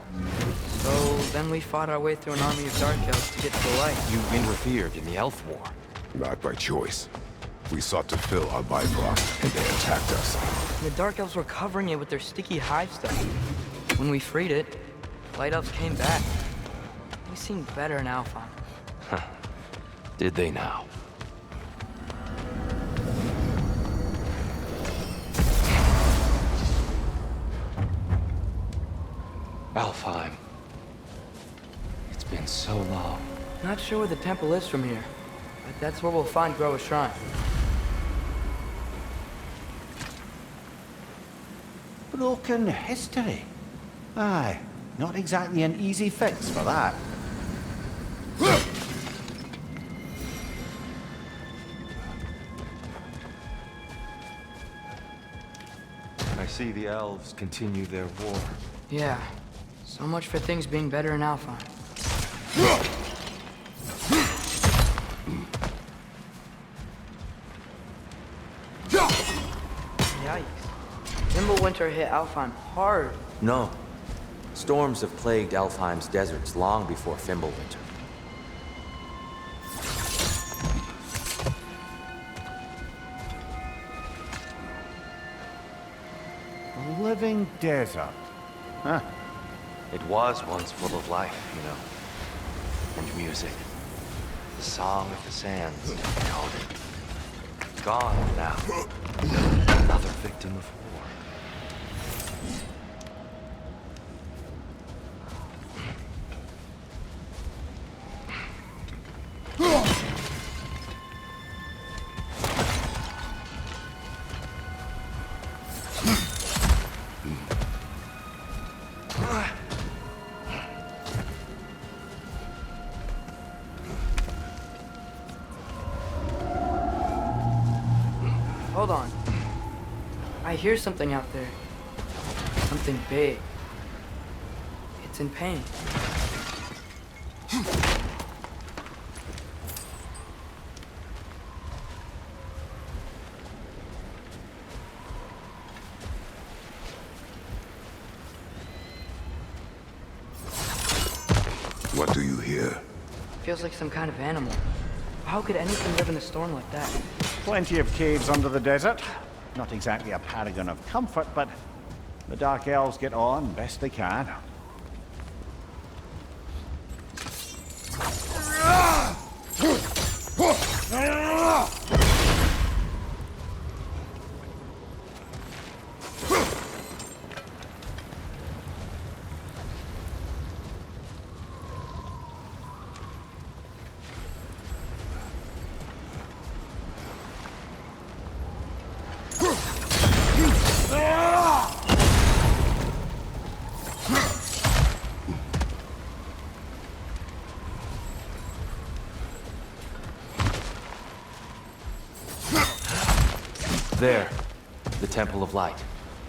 So then we fought our way through an army of dark elves to get to the light. You interfered in the elf war. Not by choice. We sought to fill our Bifrost, and they attacked us. The dark elves were covering it with their sticky hive stuff. When we freed it, light elves came back. We seemed better in Alfheim. Did they now? Alfheim. It's been so long. Not sure where the temple is from here, but that's where we'll find Groa's shrine. Broken history. Aye, not exactly an easy fix for that. see the elves continue their war. Yeah. So much for things being better in Alfheim. Yikes. Winter hit Alfheim hard. No. Storms have plagued Alfheim's deserts long before Fimbulwinter. A living desert. Huh. It was once full of life, you know. And music. The Song of the Sands, they called it. Gone now. Another victim of war. Hold on. I hear something out there. Something big. It's in pain. What do you hear? Feels like some kind of animal. How could anything live in a storm like that? Plenty of caves under the desert. Not exactly a paragon of comfort, but the Dark Elves get on best they can. There. The Temple of Light.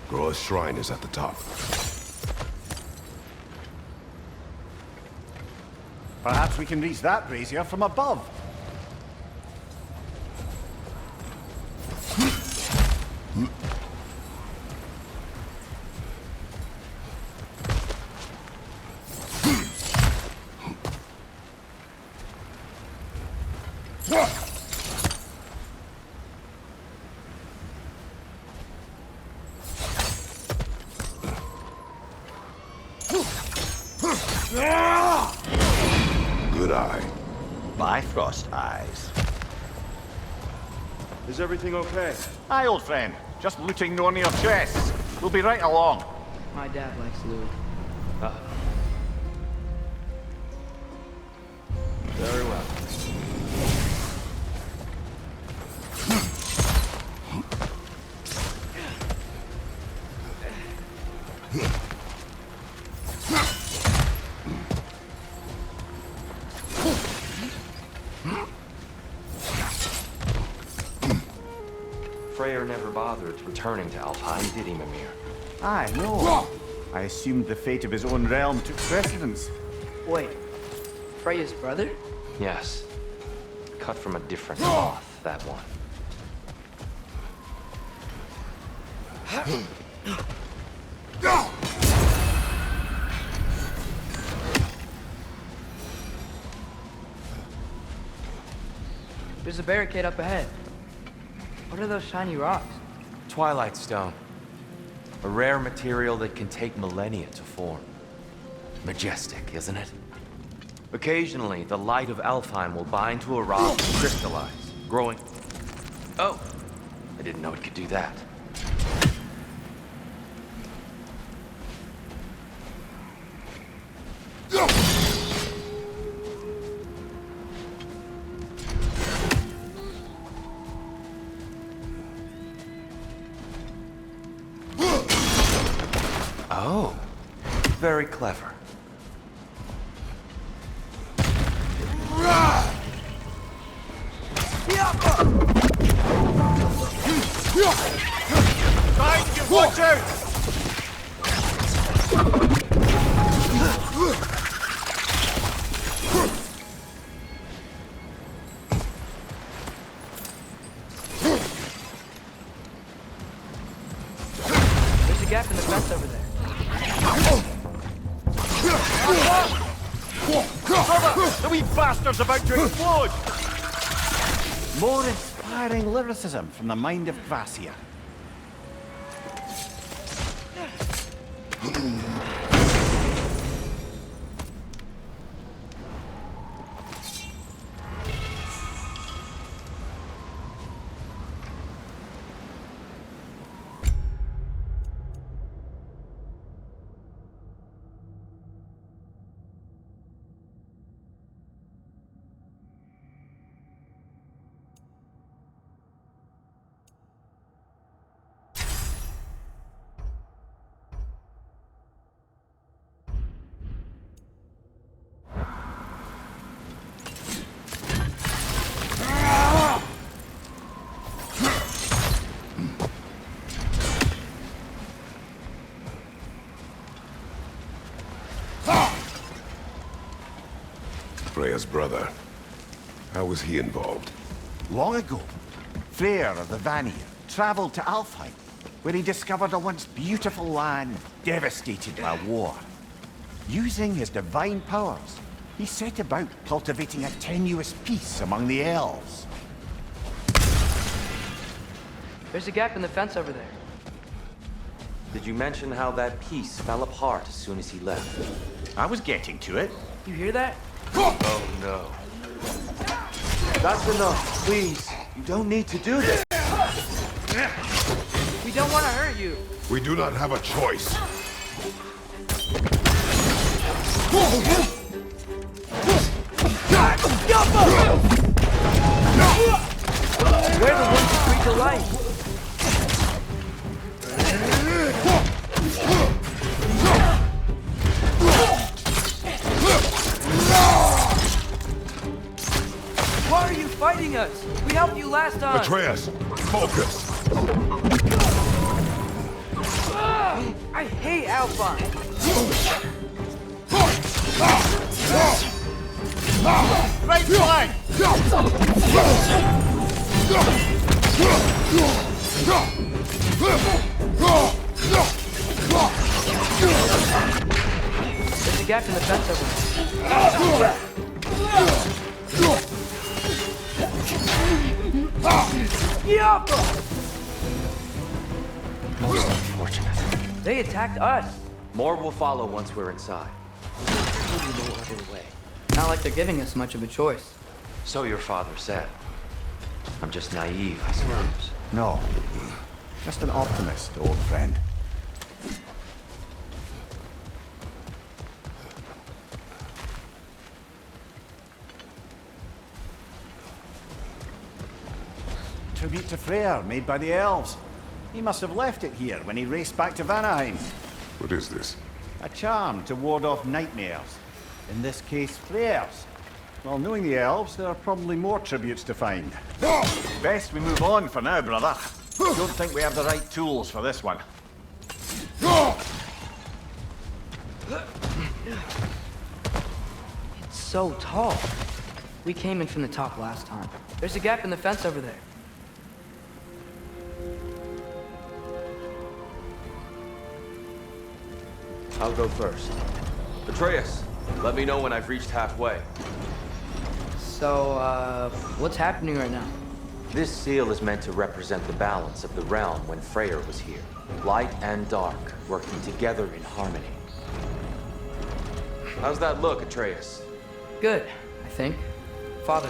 Groa's shrine is at the top. Perhaps we can reach that brazier from above. Good eye. Bifrost eyes. Is everything okay? Aye, old friend. Just looting one of your chests. We'll be right along. My dad likes loot. Very well. Freyr never bothered returning to Alfheim, did he, Mimir? Aye, no. I assumed the fate of his own realm took precedence. Wait. Freya's brother? Yes. Cut from a different cloth, that one. There's a barricade up ahead. What are those shiny rocks? Twilight Stone. A rare material that can take millennia to form. Majestic, isn't it? Occasionally, the light of Alfheim will bind to a rock and crystallize, growing... Oh! I didn't know it could do that. Oh, very clever. Behind you! Watch out! There's a gap in the fence over there. Brother! The wee bastard's about to explode! More inspiring lyricism from the mind of Gracia. Freya's brother. How was he involved? Long ago, Freyr of the Vanir traveled to Alfheim, where he discovered a once beautiful land devastated by war. Using his divine powers, he set about cultivating a tenuous peace among the elves. There's a gap in the fence over there. Did you mention how that piece fell apart as soon as he left? I was getting to it. You hear that? Oh no. That's enough, please. You don't need to do this. We don't want to hurt you. We do not have a choice. We're the ones who breathe the light. Why are you fighting us? We helped you last time. Atreus, focus. I hate Alpine. Right flank! There's a gap in the fence over there. Most unfortunate. They attacked us. More will follow once we're inside. There's no other way. Not like they're giving us much of a choice. So your father said. I'm just naive, I suppose. No, just an optimist, old friend. Tribute to Freyr, made by the elves. He must have left it here when he raced back to Vanaheim. What is this? A charm to ward off nightmares. In this case, Freyr's. Well, knowing the elves, there are probably more tributes to find. Best we move on for now, brother. Don't think we have the right tools for this one. It's so tall. We came in from the top last time. There's a gap in the fence over there. I'll go first. Atreus, let me know when I've reached halfway. So, what's happening right now? This seal is meant to represent the balance of the realm when Freyr was here. Light and dark, working together in harmony. How's that look, Atreus? Good, I think. Father,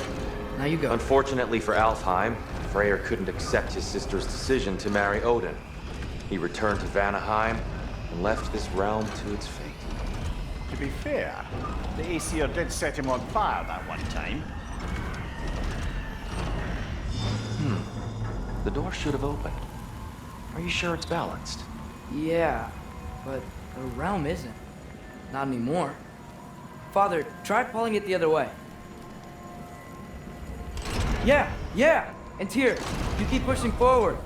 now you go. Unfortunately for Alfheim, Freyr couldn't accept his sister's decision to marry Odin. He returned to Vanaheim and left this realm to its fate. To be fair, the Aesir did set him on fire that one time. The door should have opened. Are you sure it's balanced? Yeah, but the realm isn't. Not anymore. Father, try pulling it the other way. Yeah! And here, you keep pushing forward.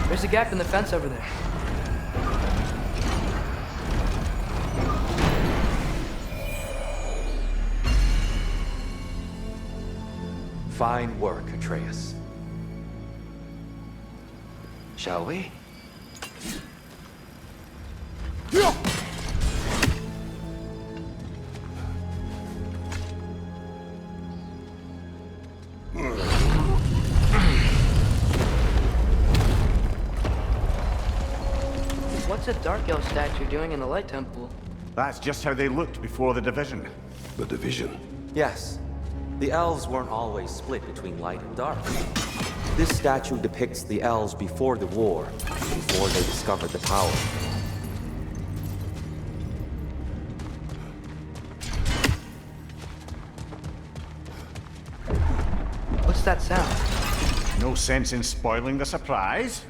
There's a gap in the fence over there. Fine work, Atreus. Shall we? What's a Dark Elf statue doing in the Light Temple? That's just how they looked before the division. The division. Yes. The elves weren't always split between light and dark. This statue depicts the elves before the war, before they discovered the power. What's that sound? No sense in spoiling the surprise.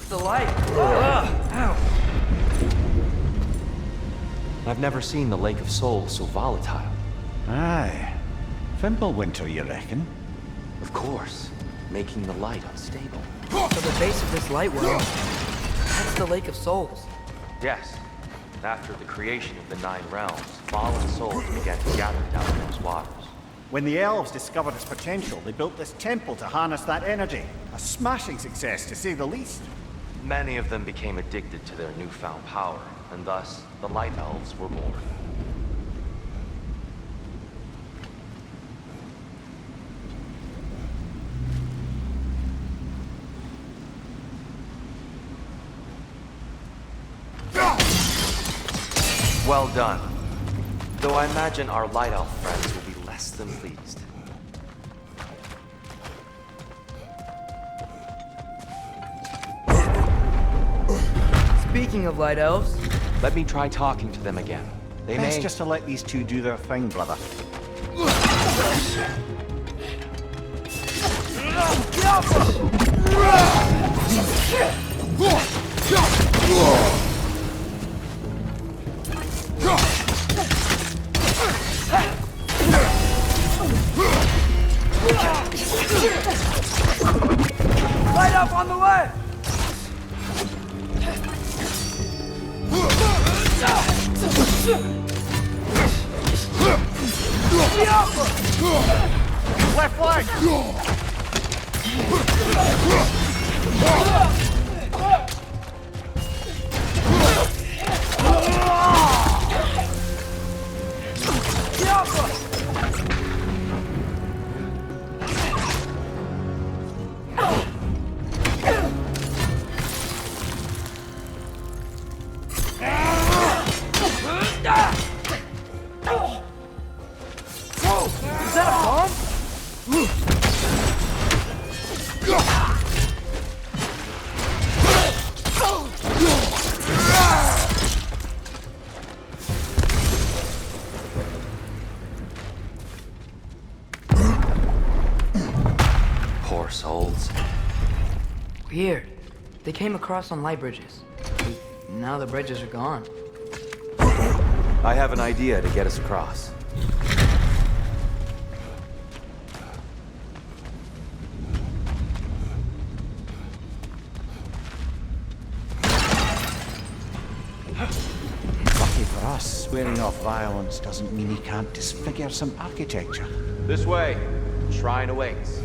The light. Ow. I've never seen the Lake of Souls so volatile. Aye. Fimbulwinter, you reckon? Of course, making the light unstable. So the base of this light well, that's the Lake of Souls. Yes. After the creation of the Nine Realms, fallen souls began to gather down in those waters. When the elves discovered its potential, they built this temple to harness that energy. A smashing success, to say the least. Many of them became addicted to their newfound power, and thus, the Light Elves were born. Well done. Though I imagine our Light Elf friends will be less than pleased. Speaking of Light Elves... Let me try talking to them again. They Best may... just to let these two do their thing, brother. Light up on the way! Left flank! Is that a bomb? Poor souls. Weird. They came across on light bridges. Now the bridges are gone. I have an idea to get us across. Lucky for us, swearing off violence doesn't mean he can't disfigure some architecture. This way. Shrine awaits.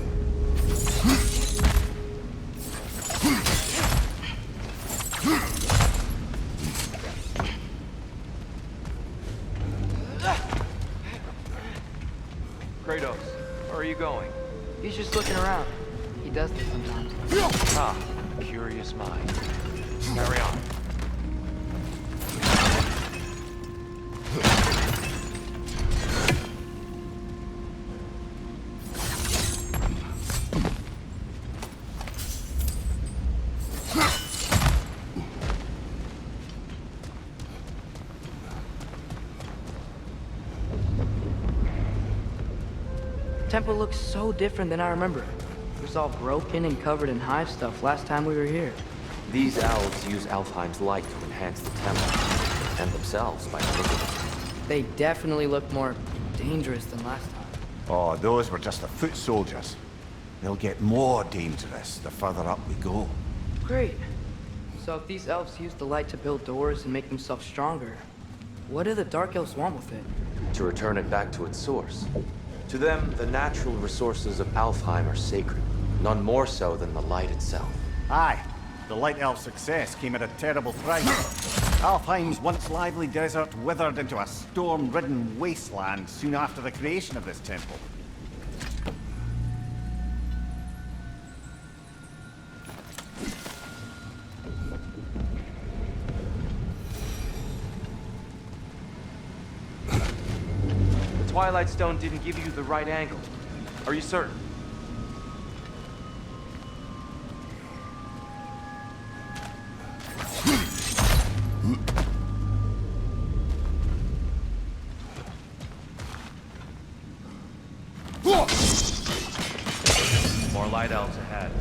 Kratos, where are you going? He's just looking around. He does this sometimes. Ah, a curious mind. Carry on. Temple looks so different than I remember. It was all broken and covered in hive stuff last time we were here. These elves use Alfheim's light to enhance the temple, and themselves by manipulating. They definitely look more dangerous than last time. Oh, those were just the foot soldiers. They'll get more dangerous the further up we go. Great. So if these elves use the light to build doors and make themselves stronger, what do the Dark Elves want with it? To return it back to its source. To them, the natural resources of Alfheim are sacred, none more so than the light itself. Aye, the Light Elf success came at a terrible price. Alfheim's once lively desert withered into a storm-ridden wasteland soon after the creation of this temple. The Twilight Stone didn't give you the right angle. Are you certain? More light elves ahead.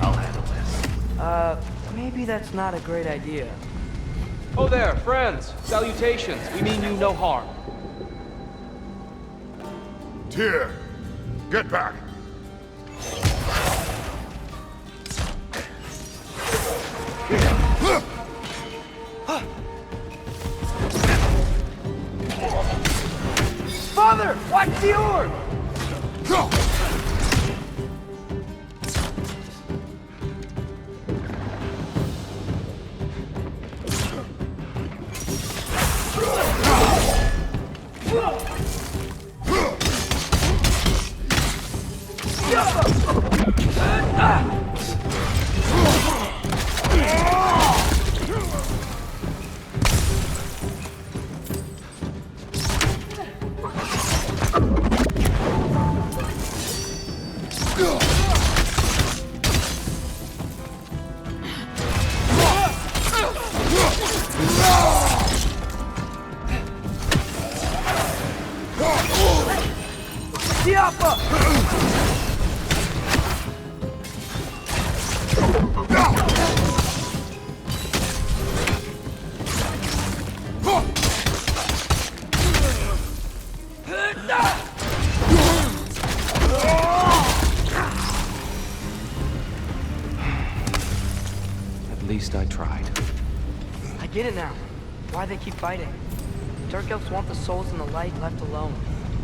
I'll handle this. Maybe that's not a great idea. Oh there, friends. Salutations. We mean you no harm. Tyr, get back. Father, watch the orb! At least I tried. I get it now. Why they keep fighting. Dark Elves want the souls and the light left alone.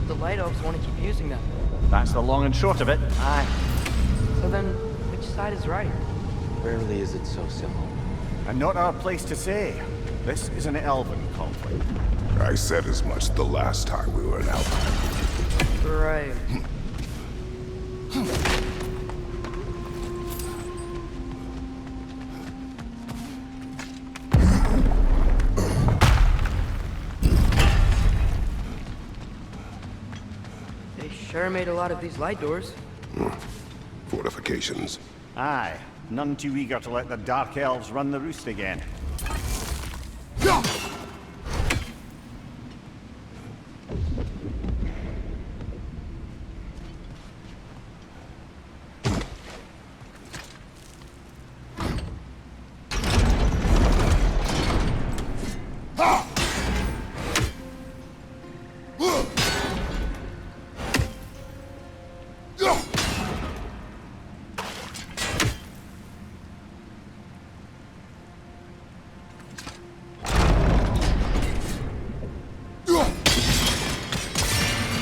The Light Elves want to keep using them. That's the long and short of it. Aye. So then, which side is right? Rarely is it so simple. And not our place to say. This is an elven conflict. I said as much the last time we were in Alpha. Right. They sure made a lot of these light doors. Fortifications. Aye. None too eager to let the Dark Elves run the roost again.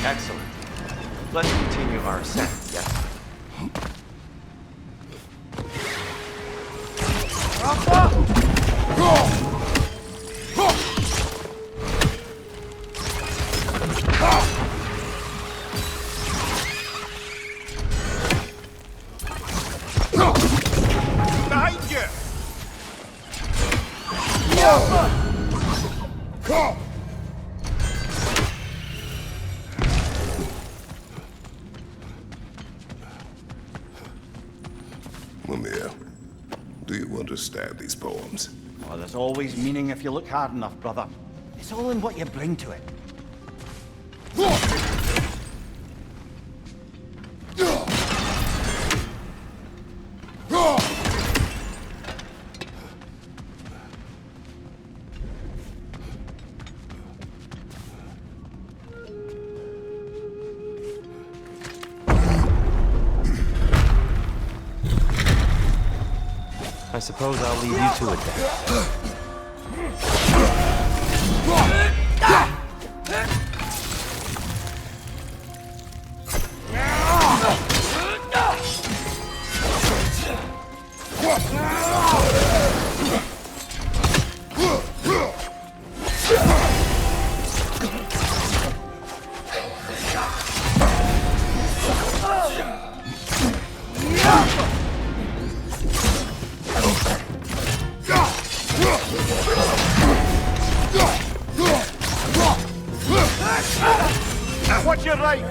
Excellent. Let's continue our ascent, yes? Behind you! Mimir, do you understand these poems? Oh, there's always meaning if you look hard enough, brother. It's all in what you bring to it. suppose I'll leave you to it then. Watch your right!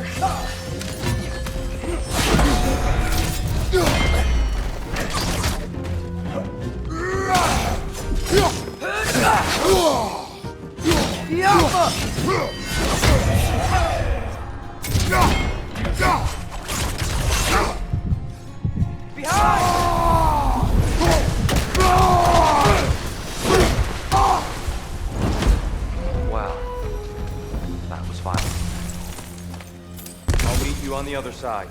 Wow. That was fine. I'll meet you on the other side.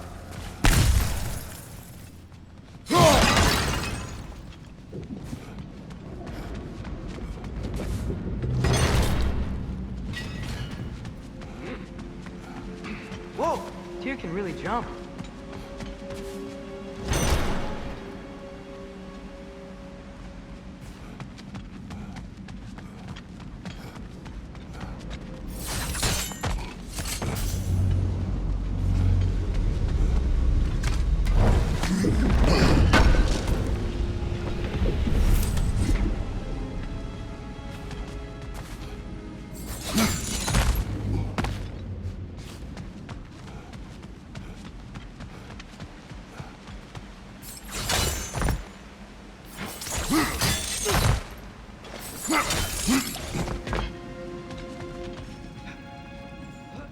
Whoa! Tyr can really jump.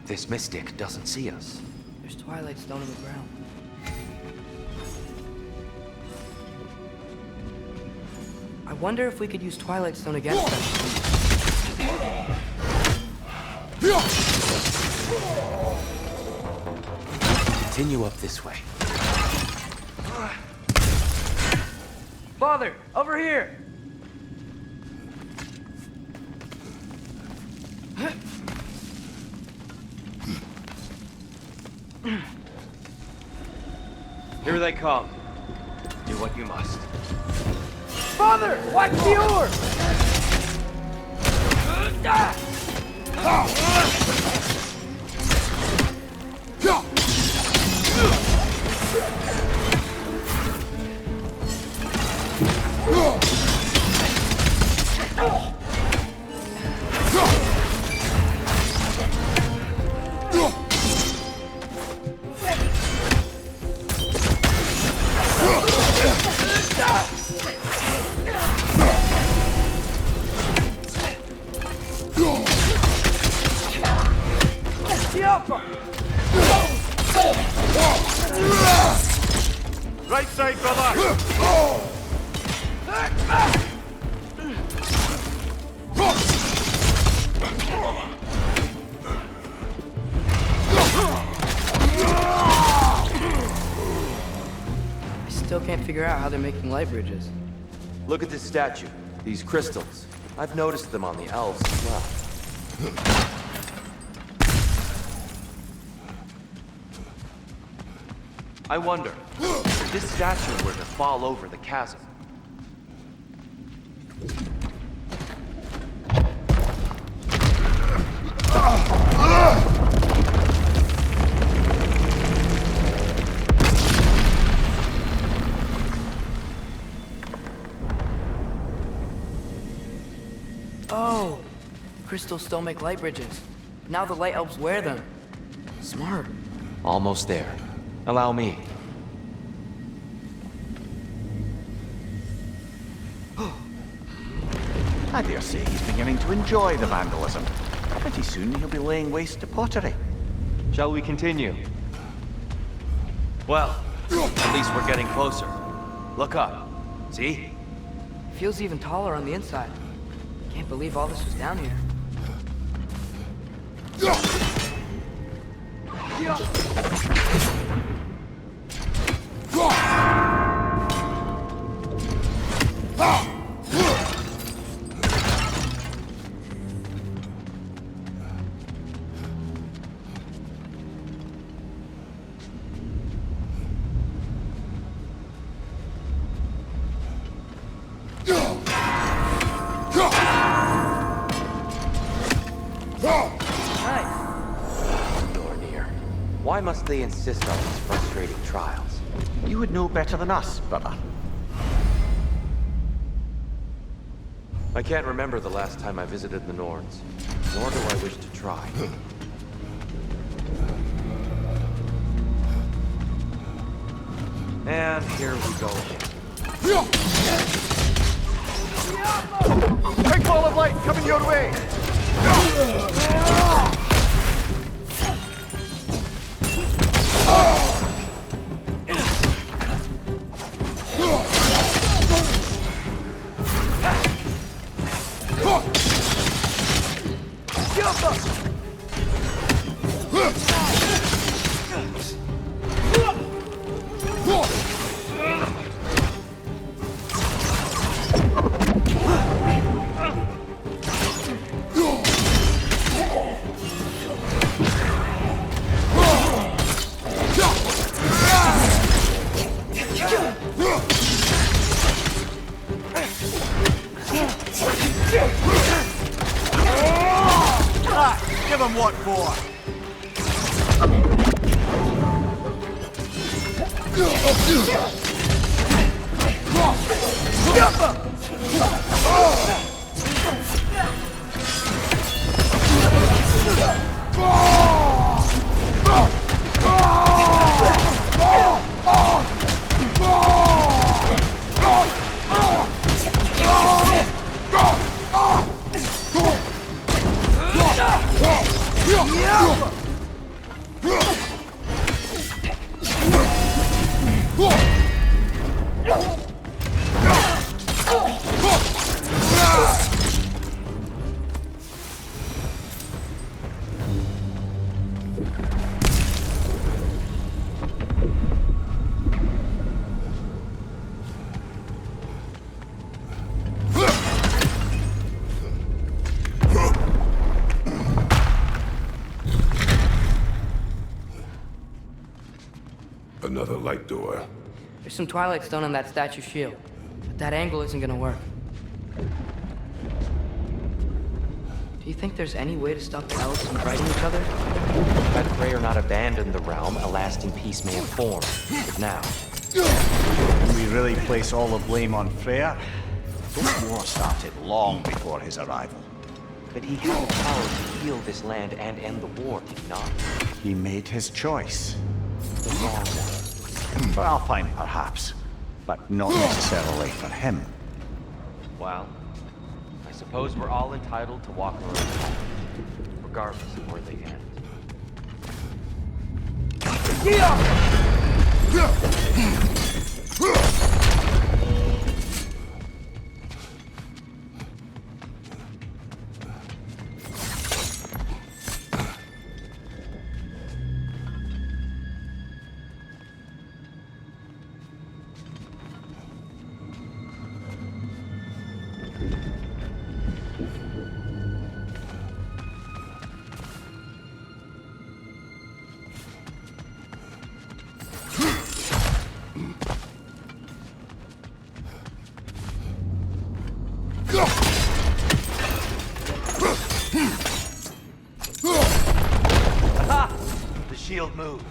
This mystic doesn't see us. There's Twilight Stone on the ground. I wonder if we could use Twilight Stone against them. Continue up this way. Father, over here! Here they come. Do what you must. Father, watch the orb! Right side, brother! I still can't figure out how they're making light bridges. Look at this statue. These crystals. I've noticed them on the elves as well. I wonder, if this statue were to fall over the chasm. Oh! Crystals still make light bridges. Now the light elves wear them. Smart. Almost there. Allow me. I dare say he's beginning to enjoy the vandalism. Pretty soon he'll be laying waste to pottery. Shall we continue? Well, at least we're getting closer. Look up. See? Feels even taller on the inside. Can't believe all this was down here. Nor near. Why must they insist on these frustrating trials? You would know better than us, brother. I can't remember the last time I visited the Norns, nor do I wish to try. And here we go again. Big ball of light coming your way! Give him what for? Another light door. There's some Twilight Stone on that statue shield, but that angle isn't gonna work. Do you think there's any way to stop the elves from fighting each other? Had Freyr not abandoned the realm, a lasting peace may have formed. But now... Can we really place all the blame on Freyr? This war started long before his arrival. But he had the power to heal this land and end the war, did he not? He made his choice. The wrong one. For Alpine, perhaps, but not necessarily for him. Well, I suppose we're all entitled to walk our own path, regardless of where they end. The shield moved.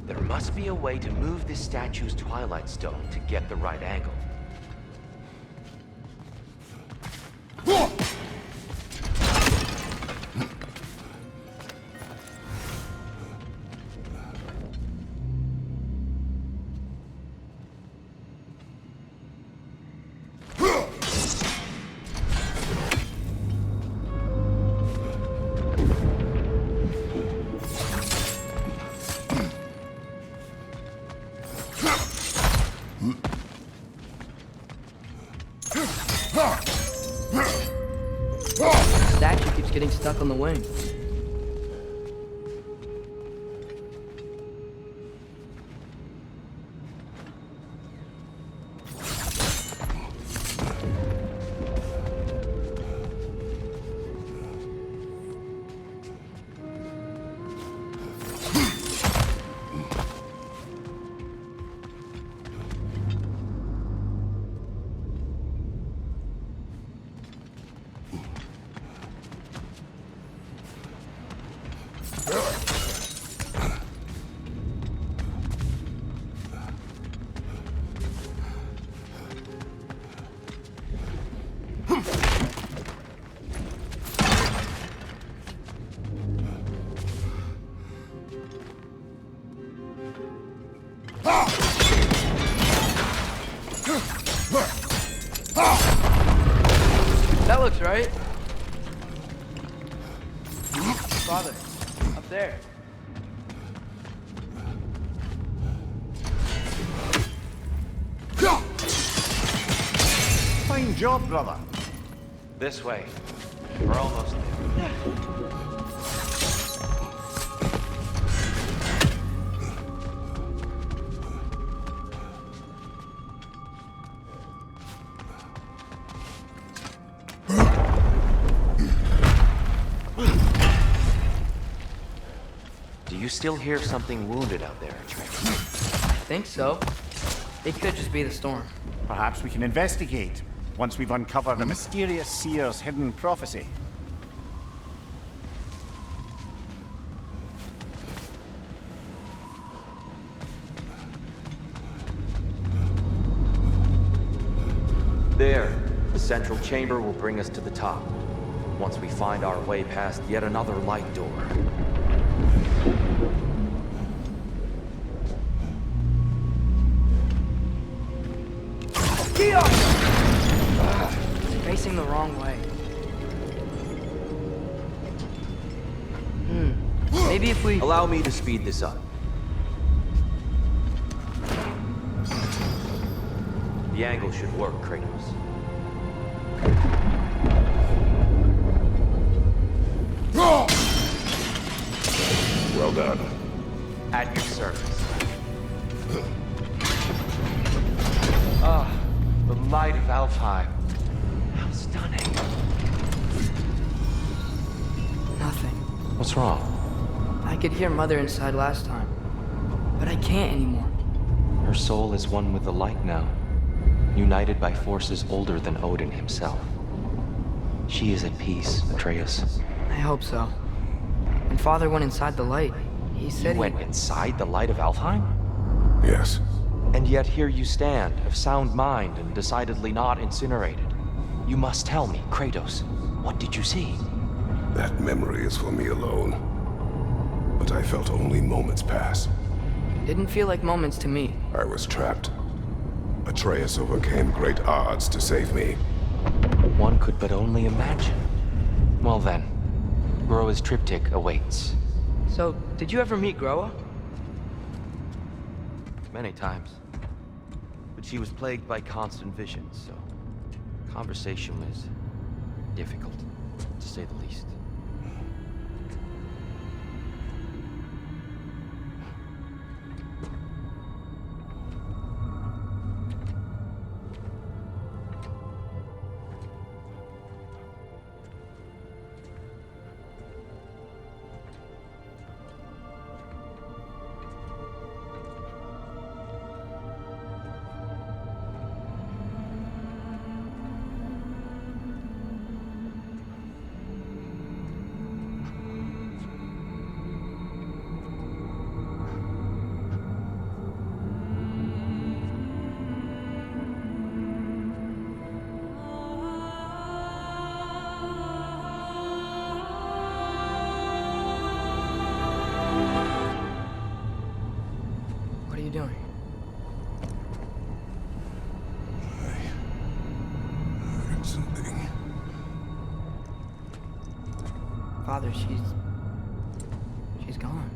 There must be a way to move this statue's Twilight Stone to get the right angle. The statue keeps getting stuck on the wing. That looks right. Father, up there. Fine job, brother. This way. We're almost there. Do you still hear something wounded out there, Atreus? I think so. It could just be the storm. Perhaps we can investigate once we've uncovered the mysterious seer's hidden prophecy. There. The central chamber will bring us to the top. Once we find our way past yet another light door. It's facing the wrong way. Maybe if we... Allow me to speed this up. The angle should work, Kratos. Well done. At your service. The light of Alfheim. How stunning. Nothing. What's wrong? I could hear Mother inside last time, but I can't anymore. Her soul is one with the light now, united by forces older than Odin himself. She is at peace, Atreus. I hope so. When Father went inside the light, he said You went inside the light of Alfheim? Yes. And yet here you stand, of sound mind and decidedly not incinerated. You must tell me, Kratos, what did you see? That memory is for me alone. But I felt only moments pass. Didn't feel like moments to me. I was trapped. Atreus overcame great odds to save me. One could but only imagine. Well then, Groa's triptych awaits. So, did you ever meet Groa? Many times. But she was plagued by constant visions, so conversation was difficult, to say the least. What are you doing? I heard something. Father, she's gone.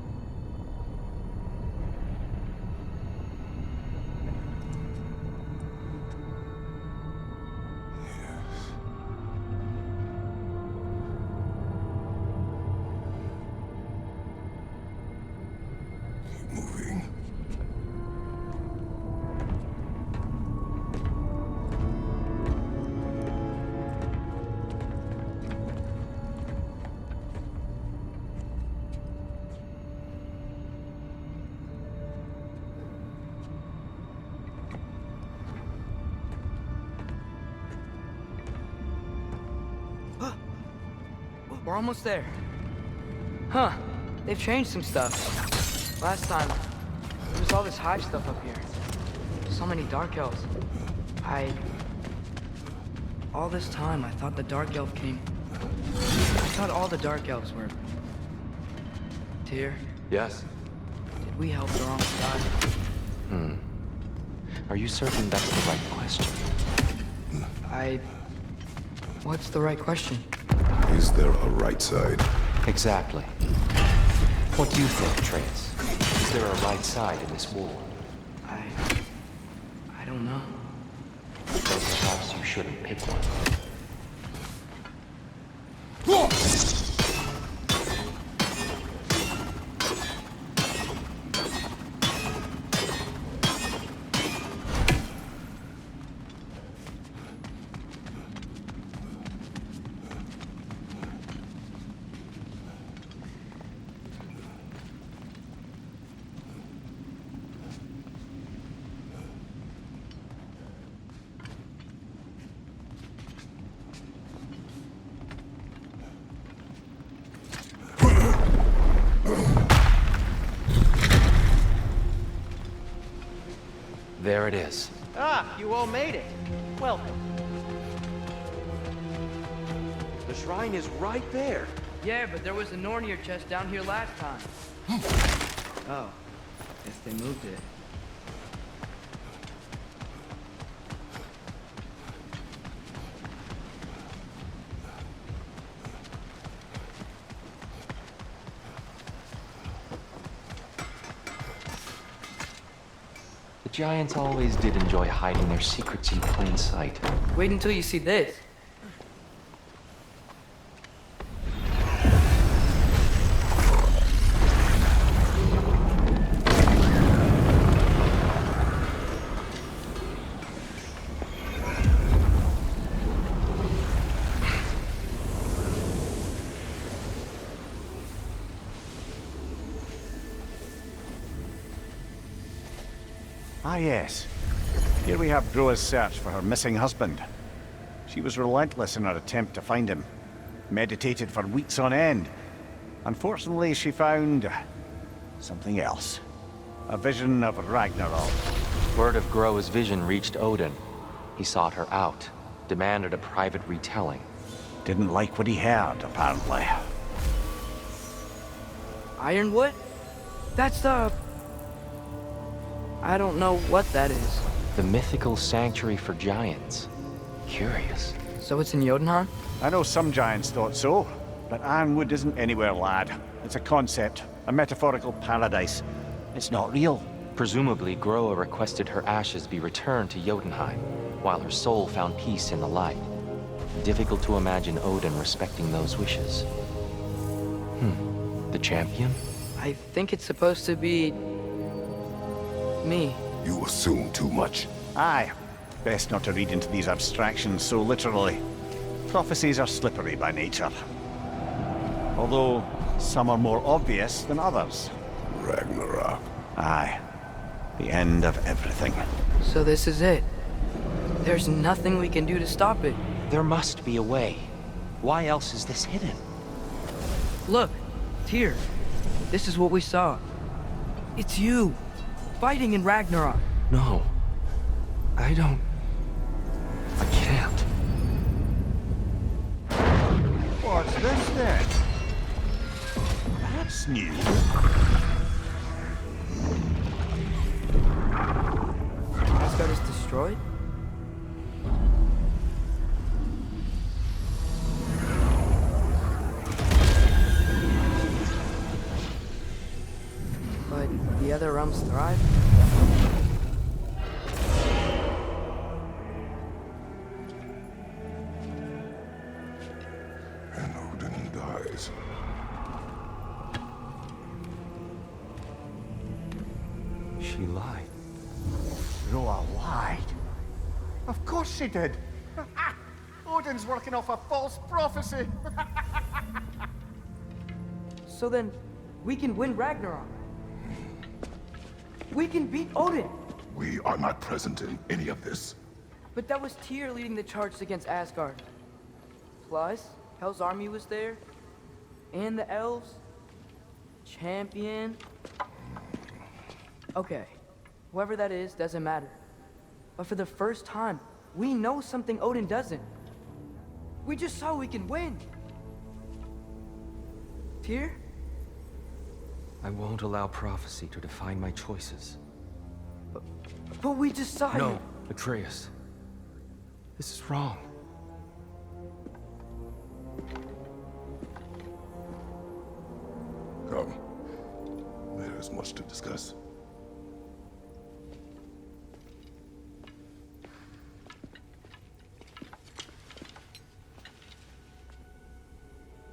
We're almost there. Huh. They've changed some stuff. Last time, there was all this hive stuff up here. So many Dark Elves. All this time, I thought the Dark Elf King... I thought all the Dark Elves were... Tyr, Yes? did we help the wrong side? Are you certain that's the right question? What's the right question? Is there a right side? Exactly. What do you think, Atreus? Is there a right side in this war? I don't know. Then perhaps you shouldn't pick one. There it is. Ah, you all made it. Welcome. The shrine is right there. Yeah, but there was a Nornir chest down here last time. Oh, guess they moved it. The giants always did enjoy hiding their secrets in plain sight. Wait until you see this. Ah, yes. Here we have Groa's search for her missing husband. She was relentless in her attempt to find him. Meditated for weeks on end. Unfortunately, she found... something else. A vision of Ragnarok. Word of Groa's vision reached Odin. He sought her out, demanded a private retelling. Didn't like what he heard, apparently. Ironwood? That's the... I don't know what that is. The mythical sanctuary for giants. Curious. So it's in Jotunheim? I know some giants thought so, but Ironwood isn't anywhere, lad. It's a concept, a metaphorical paradise. It's not real. Presumably, Groa requested her ashes be returned to Jotunheim, while her soul found peace in the light. Difficult to imagine Odin respecting those wishes. The champion? I think it's supposed to be... me. You assume too much. Aye. Best not to read into these abstractions so literally. Prophecies are slippery by nature. Although, some are more obvious than others. Ragnarok. Aye. The end of everything. So this is it. There's nothing we can do to stop it. There must be a way. Why else is this hidden? Look, Tyr. This is what we saw. It's you. Fighting in Ragnarok. No. I don't... I can't. What's this then? That's new. Asgard is destroyed? But the other realms thrive? And Odin dies. She lied. Groa lied. Of course she did. Odin's working off a false prophecy. So then, we can win Ragnarok. We can beat Odin. We are not present in any of this. But that was Tyr leading the charge against Asgard. Plus, Hell's army was there. and the elves, champion. Okay, whoever that is doesn't matter. But for the first time, we know something Odin doesn't. We just saw we can win. Tyr? I won't allow prophecy to define my choices. But we just saw No, you. Atreus. This is wrong. Come. There is much to discuss.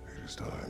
It is time.